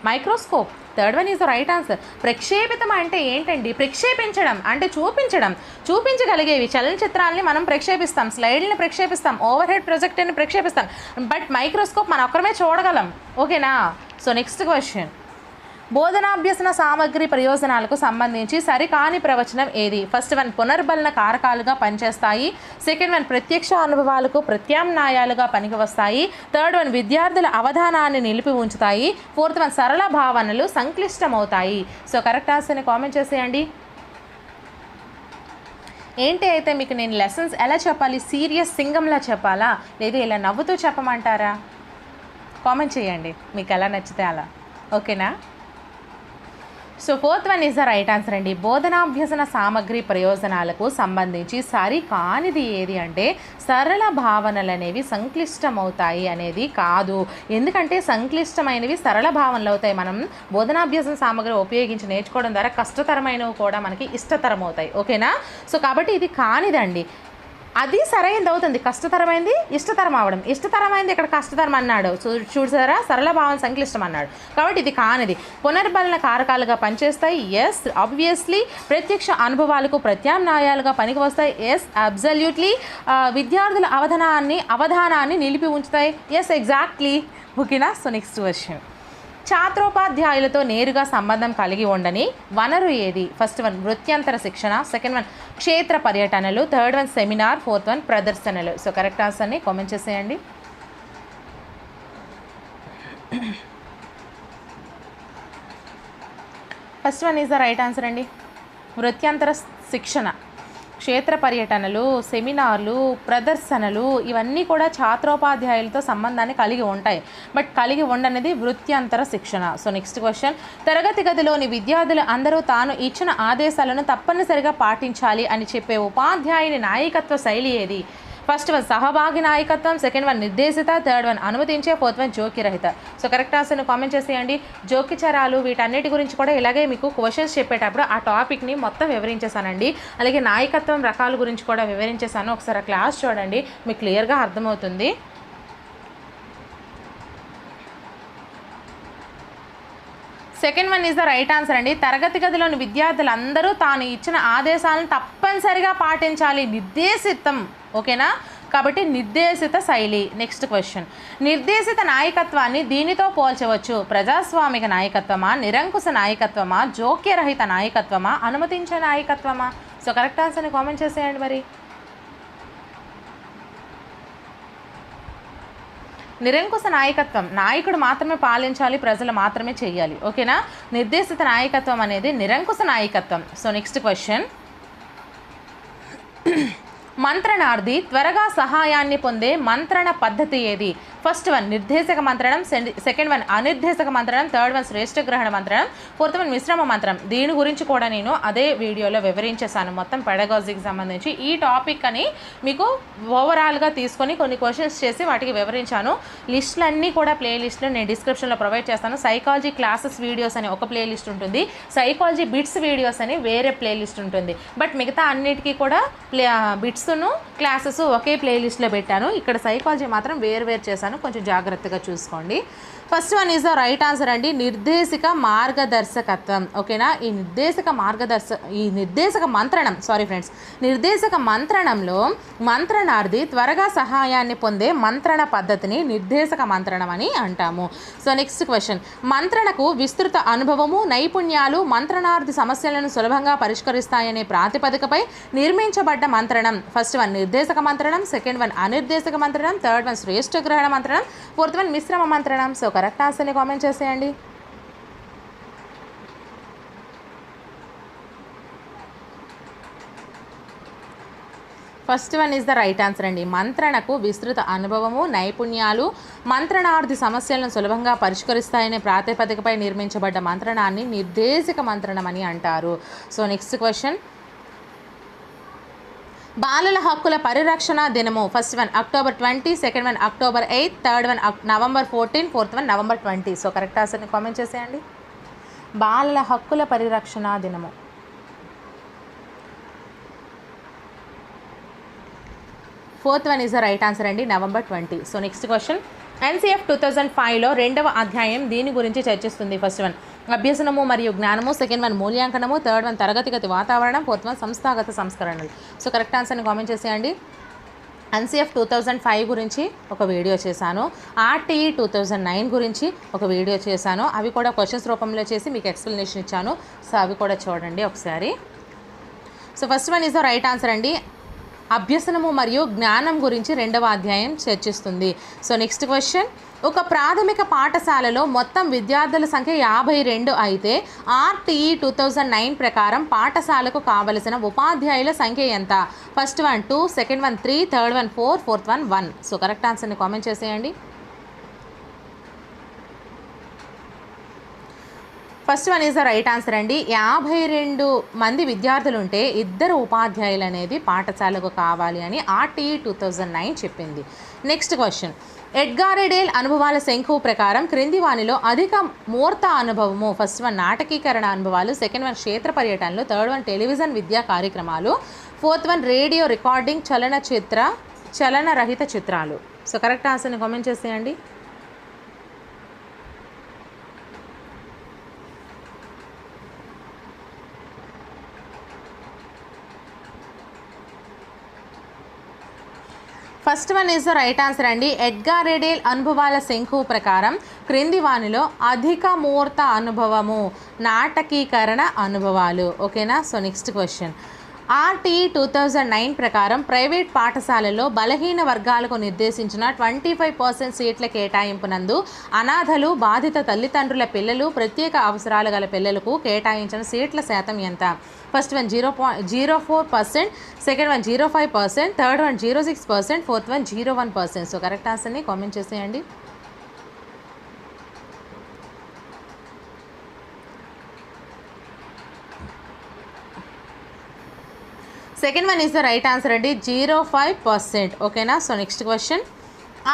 Microscope, third one is the right answer. ప్రక్షేపితం అంటే ఏంటండి? ప్రక్షేపించడం అంటే చూపించడం, చూపించగలిగేవి. చలనచిత్రాలని మనం ప్రక్షేపిస్తాం, స్లైడ్ని ప్రక్షేపిస్తాం, ఓవర్ హెడ్ ప్రొజెక్టర్ని ప్రక్షేపిస్తాం, బట్ మైక్రోస్కోప్ మనం ఒక్కరమే చూడగలం. ఓకేనా? సో నెక్స్ట్ క్వశ్చన్, బోధనాభ్యసన సామగ్రి ప్రయోజనాలకు సంబంధించి సరికాని ప్రవచనం ఏది? ఫస్ట్ వన్ పునర్బలన కారకాలుగా పనిచేస్తాయి, సెకండ్ వన్ ప్రత్యక్ష అనుభవాలకు ప్రత్యామ్నాయాలుగా పనికి వస్తాయి, థర్డ్ వన్ విద్యార్థుల అవధానాన్ని నిలిపి ఉంచుతాయి, ఫోర్త్ వన్ సరళ భావనలు సంక్లిష్టమవుతాయి. సో కరెక్ట్ ఆన్సర్ని కామెంట్ చేసేయండి. ఏంటి అయితే మీకు నేను లెసన్స్ ఎలా చెప్పాలి? సీరియస్ సింగంలా చెప్పాలా, లేదు ఇలా నవ్వుతూ చెప్పమంటారా? కామెంట్ చేయండి మీకు ఎలా నచ్చితే అలా. ఓకేనా? So fourth one is the right answer అండి. బోధనాభ్యసన సామగ్రి ప్రయోజనాలకు సంబంధించి సరికానిది ఏది అంటే సరళ భావనలు అనేవి సంక్లిష్టమవుతాయి అనేది కాదు. ఎందుకంటే సంక్లిష్టమైనవి సరళ భావనలు అవుతాయి. మనం బోధనాభ్యసన సామగ్రి ఉపయోగించి నేర్చుకోవడం ద్వారా కష్టతరమైనవి కూడా మనకి ఇష్టతరం అవుతాయి. ఓకేనా? సో కాబట్టి ఇది కానిదండి. అది సరైనది అవుతుంది, కష్టతరమైంది ఇష్టతరం అవడం, ఇష్టతరమైంది ఇక్కడ కష్టతరం అన్నాడు, చూసారా? సరళ భావం సంక్లిష్టం అన్నాడు, కాబట్టి ఇది కానిది. పునర్బలన కారకాలుగా పనిచేస్తాయి, ఎస్ ఆబ్వియస్లీ. ప్రత్యక్ష అనుభవాలకు ప్రత్యామ్నాయాలుగా పనికి వస్తాయి, ఎస్ అబ్జల్యూట్లీ. విద్యార్థుల అవధానాన్ని నిలిపి ఉంచుతాయి, ఎస్ ఎగ్జాక్ట్లీ. ఓకేనా? సో నెక్స్ట్ క్వశ్చన్, ఛాత్రోపాధ్యాయులతో నేరుగా సంబంధం కలిగి ఉండని వనరు ఏది? ఫస్ట్ వన్ వృత్యంతర శిక్షణ, సెకండ్ వన్ క్షేత్ర పర్యటనలు, third one seminar, fourth one ప్రదర్శనలు. సో కరెక్ట్ ఆన్సర్ని కామెంట్ చేసేయండి. First one is the right answer అండి. వృత్యంతర శిక్షణ, క్షేత్ర పర్యటనలు, సెమినార్లు, ప్రదర్శనలు ఇవన్నీ కూడా ఛాత్రోపాధ్యాయులతో సంబంధాన్ని కలిగి ఉంటాయి, బట్ కలిగి ఉండనేది వృత్యంతర శిక్షణ. సో నెక్స్ట్ క్వశ్చన్, తరగతి గదిలోని విద్యార్థులు అందరూ తాను ఇచ్చిన ఆదేశాలను తప్పనిసరిగా పాటించాలి అని చెప్పే ఉపాధ్యాయుని నాయకత్వ శైలి ఏది? ఫస్ట్ వన్ సహభాగి నాయకత్వం, సెకండ్ వన్ నిర్దేశిత, థర్డ్ వన్ అనుమతించే, ఫోర్త్ వన్ జోక్యరహిత. సో కరెక్ట్ ఆన్సర్ని కామెంట్ చేసేయండి. జోక్యచరాలు వీటన్నిటి గురించి కూడా ఇలాగే మీకు క్వశ్చన్స్ చెప్పేటప్పుడు ఆ టాపిక్ని మొత్తం వివరించేసానండి. అలాగే నాయకత్వం రకాల గురించి కూడా వివరించేసాను. ఒకసారి క్లాస్ చూడండి, మీకు క్లియర్గా అర్థమవుతుంది. Second one is the right answer అండి. తరగతి గదిలోని విద్యార్థులందరూ తాను ఇచ్చిన ఆదేశాలను తప్పనిసరిగా పాటించాలి, నిర్దేశితం. ఓకేనా? కాబట్టి నిర్దేశిత శైలి. నెక్స్ట్ క్వశ్చన్, నిర్దేశిత నాయకత్వాన్ని దీనితో పోల్చవచ్చు? ప్రజాస్వామిక నాయకత్వమా, నిరంకుశ నాయకత్వమా, జోక్యరహిత నాయకత్వమా, అనుమతించే నాయకత్వమా? సో కరెక్ట్ ఆన్సర్ని కామెంట్ చేసేయండి. మరి నిరంకుశ నాయకత్వం, నాయకుడు మాత్రమే పాలించాలి, ప్రజలు మాత్రమే చేయాలి. ఓకేనా? నిర్దేశిత నాయకత్వం అనేది నిరంకుశ నాయకత్వం. సో నెక్స్ట్ క్వశ్చన్, మంత్రణార్థి త్వరగా సహాయాన్ని పొందే మంత్రణ పద్ధతి ఏది? ఫస్ట్ వన్ నిర్దేశక మంత్రణం, సెకండ్ వన్ అనిర్దేశక మంత్రణం, థర్డ్ వన్ శ్రేష్ఠ గ్రహణ మంత్రణం, ఫోర్త్ వన్ మిశ్రమ మంత్రం. దీని గురించి కూడా నేను అదే వీడియోలో వివరించేశాను, మొత్తం పెడగాజీకి సంబంధించి. ఈ టాపిక్ అని మీకు ఓవరాల్గా తీసుకొని కొన్ని క్వశ్చన్స్ చేసి వాటికి వివరించాను. లిస్టులన్నీ కూడా ప్లేలిస్ట్లో నేను డిస్క్రిప్షన్లో ప్రొవైడ్ చేస్తాను. సైకాలజీ క్లాసెస్ వీడియోస్ అని ఒక ప్లేలిస్ట్ ఉంటుంది, సైకాలజీ బిట్స్ వీడియోస్ అని వేరే ప్లేలిస్ట్ ఉంటుంది. బట్ మిగతా అన్నిటికీ కూడా బిట్స్ను క్లాసెస్ ఒకే ప్లేలిస్ట్లో పెట్టాను. ఇక్కడ సైకాలజీ మాత్రం వేరు చేశాను, కొంచెం జాగ్రత్తగా చూసుకోండి. First one is the right answer అండి, నిర్దేశక మార్గదర్శకత్వం. ఓకేనా? ఈ నిర్దేశక మంత్రణం, సారీ ఫ్రెండ్స్, నిర్దేశక మంత్రణంలో మంత్రణార్థి త్వరగా సహాయాన్ని పొందే మంత్రణ పద్ధతిని నిర్దేశక మంత్రణం అని అంటాము. సో నెక్స్ట్ క్వశ్చన్, మంత్రణకు విస్తృత అనుభవము, నైపుణ్యాలు మంత్రణార్థి సమస్యలను సులభంగా పరిష్కరిస్తాయనే ప్రాతిపదికపై నిర్మించబడ్డ మంత్రణం? ఫస్ట్ వన్ నిర్దేశక మంత్రణం, సెకండ్ వన్ అనిర్దేశక మంత్రణం, థర్డ్ వన్ శ్రేష్ఠ గ్రహణ మంత్రణం, ఫోర్త్ వన్ మిశ్రమ మంత్రణం. సో కరెక్ట్ ఆన్సర్ని కామెంట్ చేసేయండి. First one is the right answer అండి. మంత్రణకు విస్తృత అనుభవము, నైపుణ్యాలు మంత్రణార్థి సమస్యలను సులభంగా పరిష్కరిస్తాయనే ప్రాతిపదికపై నిర్మించబడ్డ మంత్రణాన్ని నిర్దేశక మంత్రణం అని అంటారు. సో నెక్స్ట్ క్వశ్చన్, బాలల హక్కుల పరిరక్షణ దినము? First one October 20, second one October 8, third one November 14, fourth one November 20. So correct ఆన్సర్ని కామెంట్ చేసేయండి. బాలల హక్కుల పరిరక్షణ దినము fourth one is the right answer అండి, November 20. So next question, NCF 2005లో 2వ అధ్యాయం దీని గురించి చర్చిస్తుంది. ఫస్ట్ వన్ అభ్యసనము మరియు జ్ఞానము, సెకండ్ వన్ మూల్యాంకనము, థర్డ్ వన్ తరగతిగతి వాతావరణం, ఫోర్త్ వన్ సంస్థాగత సంస్కరణలు. సో కరెక్ట్ ఆన్సర్ని కామెంట్ చేసేయండి. NCF 2005 గురించి ఒక వీడియో చేశాను, RTE 2009 గురించి ఒక వీడియో చేశాను. అవి కూడా క్వశ్చన్స్ రూపంలో చేసి మీకు ఎక్స్ప్లెనేషన్ ఇచ్చాను. సో అవి కూడా చూడండి ఒకసారి. So first one is the right answer అండి, అభ్యసనము మరియు జ్ఞానం గురించి 2వ అధ్యాయం చర్చిస్తుంది. సో నెక్స్ట్ క్వశ్చన్, ఒక ప్రాథమిక పాఠశాలలో మొత్తం విద్యార్థుల సంఖ్య 52 అయితే RTE 2009 ప్రకారం పాఠశాలకు కావలసిన ఉపాధ్యాయుల సంఖ్య ఎంత? First one 2, second one 3, third one 4, fourth one 1. So correct ఆన్సర్ని కామెంట్ చేసేయండి. First one is the right answer అండి, 52 మంది విద్యార్థులు ఉంటే 2 ఉపాధ్యాయులు అనేది పాఠశాలకు కావాలి అని RTE 2009 చెప్పింది. నెక్స్ట్ క్వశ్చన్, ఎడ్గారెడేల్ అనుభవాల శంఖు ప్రకారం క్రింది వానిలో అధిక మూర్త అనుభవము? ఫస్ట్ వన్ నాటకీకరణ అనుభవాలు, సెకండ్ వన్ క్షేత్ర పర్యటనలు, థర్డ్ వన్ టెలివిజన్ విద్యా కార్యక్రమాలు, ఫోర్త్ వన్ రేడియో రికార్డింగ్, చలనరహిత చిత్రాలు. సో కరెక్ట్ ఆన్సర్ని కామెంట్ చేసేయండి. First one is the right answer అండి, ఎడ్గారెడేల్ అనుభవాల శంఖు ప్రకారం క్రింది వానిలో అధిక మూర్త అనుభవము నాటకీకరణ అనుభవాలు. ఓకేనా. సో నెక్స్ట్ క్వశ్చన్, RTE 2009 ప్రకారం ప్రైవేట్ పాఠశాలల్లో బలహీన వర్గాలకు నిర్దేశించిన 25% సీట్ల కేటాయింపునందు అనాథలు, బాధిత తల్లిదండ్రుల పిల్లలు, ప్రత్యేక అవసరాలు గల పిల్లలకు కేటాయించిన సీట్ల శాతం ఎంత? First one 0.04%, second one 0.5%, third one 0.6%, fourth one 0.1%. So correct ఆన్సర్ని కామెంట్ చేసేయండి. Second one is the right answer అండి, 0.5%. ఓకేనా. సో నెక్స్ట్ క్వశ్చన్,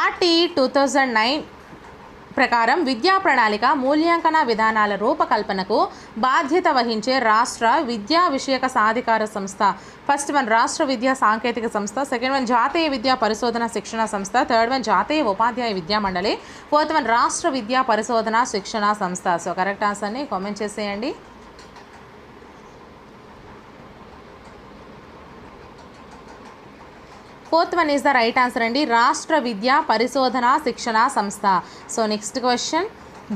RTE 2009 ప్రకారం విద్యా ప్రణాళిక మూల్యాంకన విధానాల రూపకల్పనకు బాధ్యత వహించే రాష్ట్ర విద్యా విషయక సాధికార సంస్థ? ఫస్ట్ వన్ రాష్ట్ర విద్యా సాంకేతిక సంస్థ, సెకండ్ వన్ జాతీయ విద్యా పరిశోధన శిక్షణ సంస్థ, థర్డ్ వన్ జాతీయ ఉపాధ్యాయ విద్యా మండలి, ఫోర్త్ వన్ రాష్ట్ర విద్యా పరిశోధన శిక్షణ సంస్థ. సో కరెక్ట్ ఆన్సర్ని కామెంట్ చేసేయండి. Fourth one is the right answer అండి, రాష్ట్ర విద్యా పరిశోధన శిక్షణ సంస్థ. సో నెక్స్ట్ క్వశ్చన్,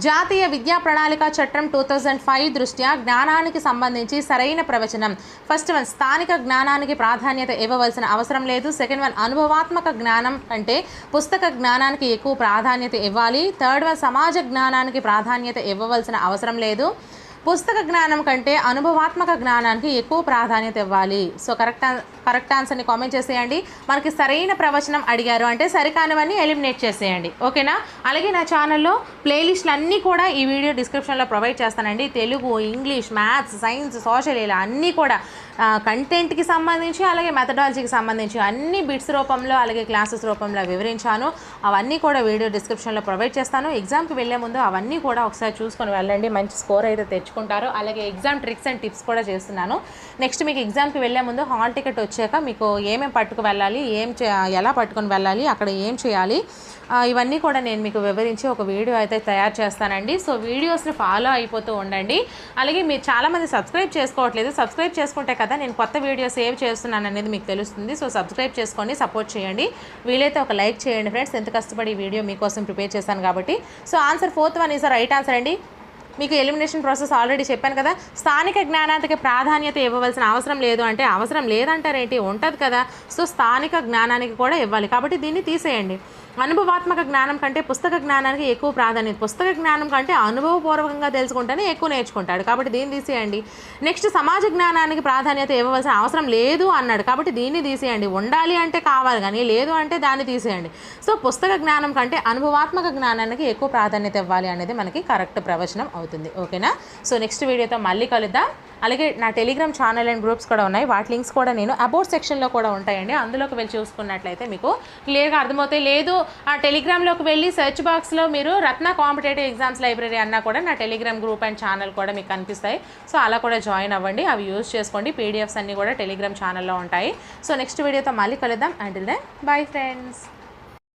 జాతీయ విద్యా ప్రణాళిక చట్టం 2005 దృష్ట్యా జ్ఞానానికి సంబంధించి సరైన ప్రవచనం? ఫస్ట్ వన్ స్థానిక జ్ఞానానికి ప్రాధాన్యత ఇవ్వవలసిన అవసరం లేదు, సెకండ్ వన్ అనుభవాత్మక జ్ఞానం అంటే పుస్తక జ్ఞానానికి ఎక్కువ ప్రాధాన్యత ఇవ్వాలి, థర్డ్ వన్ సమాజ జ్ఞానానికి ప్రాధాన్యత ఇవ్వవలసిన అవసరం లేదు, పుస్తక జ్ఞానం కంటే అనుభవాత్మక జ్ఞానానికి ఎక్కువ ప్రాధాన్యత ఇవ్వాలి. సో కరెక్ట్ ఆన్సర్ని కామెంట్ చేసేయండి. మనకి సరైన ప్రవచనం అడిగారు అంటే సరికానివన్నీ ఎలిమినేట్ చేసేయండి. ఓకేనా. అలాగే నా ఛానల్లో ప్లేలిస్టులు అన్నీ కూడా ఈ వీడియో డిస్క్రిప్షన్లో ప్రొవైడ్ చేస్తానండి. Telugu, English, maths, science, social ఇలా అన్నీ కూడా కంటెంట్కి సంబంధించి అలాగే మెథడాలజీకి సంబంధించి అన్ని బిట్స్ రూపంలో అలాగే క్లాసెస్ రూపంలో వివరించాను. అవన్నీ కూడా వీడియో డిస్క్రిప్షన్లో ప్రొవైడ్ చేస్తాను. ఎగ్జామ్కి వెళ్ళే ముందు అవన్నీ కూడా ఒకసారి చూసుకొని వెళ్ళండి, మంచి స్కోర్ అయితే తెచ్చుకుంటారు. అలాగే ఎగ్జామ్ ట్రిక్స్ అండ్ టిప్స్ కూడా చేస్తున్నాను. నెక్స్ట్ మీకు ఎగ్జామ్కి వెళ్ళే ముందు హాల్ టికెట్ వచ్చాక మీకు ఏమేమి పట్టుకు వెళ్ళాలి, ఎలా పట్టుకొని వెళ్ళాలి, అక్కడ ఏం చేయాలి, ఇవన్నీ కూడా నేను మీకు వివరించి ఒక వీడియో అయితే తయారు చేస్తానండి. సో వీడియోస్ని ఫాలో అయిపోతూ ఉండండి. అలాగే మీరు చాలామంది సబ్స్క్రైబ్ చేసుకోవట్లేదు, సబ్స్క్రైబ్ చేసుకుంటే కదా నేను కొత్త వీడియో సేవ్ చేస్తున్నాను అనేది మీకు తెలుస్తుంది. సో సబ్స్క్రైబ్ చేసుకొని సపోర్ట్ చేయండి. వీలైతే ఒక లైక్ చేయండి ఫ్రెండ్స్, ఎంత కష్టపడి ఈ వీడియో మీకోసం ప్రిపేర్ చేశాను కాబట్టి. So answer fourth one is the right answer అండి. మీకు ఎలిమినేషన్ ప్రాసెస్ ఆల్రెడీ చెప్పాను కదా. స్థానిక జ్ఞానానికి ప్రాధాన్యత ఇవ్వవలసిన అవసరం లేదు అంటే అవసరం లేదంటారేంటి, ఉంటుంది కదా. సో స్థానిక జ్ఞానానికి కూడా ఇవ్వాలి కాబట్టి దీన్ని తీసేయండి. అనుభవాత్మక జ్ఞానం కంటే పుస్తక జ్ఞానానికి ఎక్కువ ప్రాధాన్యత, పుస్తక జ్ఞానం కంటే అనుభవపూర్వకంగా తెలుసుకుంటేనే ఎక్కువ నేర్చుకుంటాడు కాబట్టి దీన్ని తీసేయండి. నెక్స్ట్ సమాజ జ్ఞానానికి ప్రాధాన్యత ఇవ్వవలసిన అవసరం లేదు అన్నాడు కాబట్టి దీన్ని తీసేయండి. ఉండాలి అంటే కావాలి కానీ లేదు అంటే దాన్ని తీసేయండి. సో పుస్తక జ్ఞానం కంటే అనుభవాత్మక జ్ఞానానికి ఎక్కువ ప్రాధాన్యత ఇవ్వాలి అనేది మనకి కరెక్ట్ ప్రవచనం అవుతుంది. అర్థమవుతుంది. ఓకేనా? సో నెక్స్ట్ వీడియోతో మళ్ళీ కలుద్దాం. అలాగే నా టెలిగ్రామ్ ఛానల్ అండ్ గ్రూప్స్ కూడా ఉన్నాయి. వాటి లింక్స్ కూడా నేను అబౌట్ సెక్షన్లో కూడా ఉంటాయండి. అందులోకి వెళ్ళి చూసుకున్నట్లయితే మీకు క్లియర్గా అర్థమవుతాయి. లేదు ఆ టెలిగ్రామ్లోకి వెళ్ళి సెర్చ్ బాక్స్లో మీరు రత్న కాంపిటేటివ్ ఎగ్జామ్స్ లైబ్రరీ అన్నా కూడా నా టెలిగ్రామ్ గ్రూప్ అండ్ ఛానల్ కూడా మీకు కనిపిస్తాయి. సో అలా కూడా జాయిన్ అవ్వండి. అవి యూజ్ చేసుకోండి. పీడిఎఫ్స్ అన్నీ కూడా టెలిగ్రామ్ ఛానల్లో ఉంటాయి. సో నెక్స్ట్ వీడియోతో మళ్ళీ కలుద్దాం. Until then bye friends.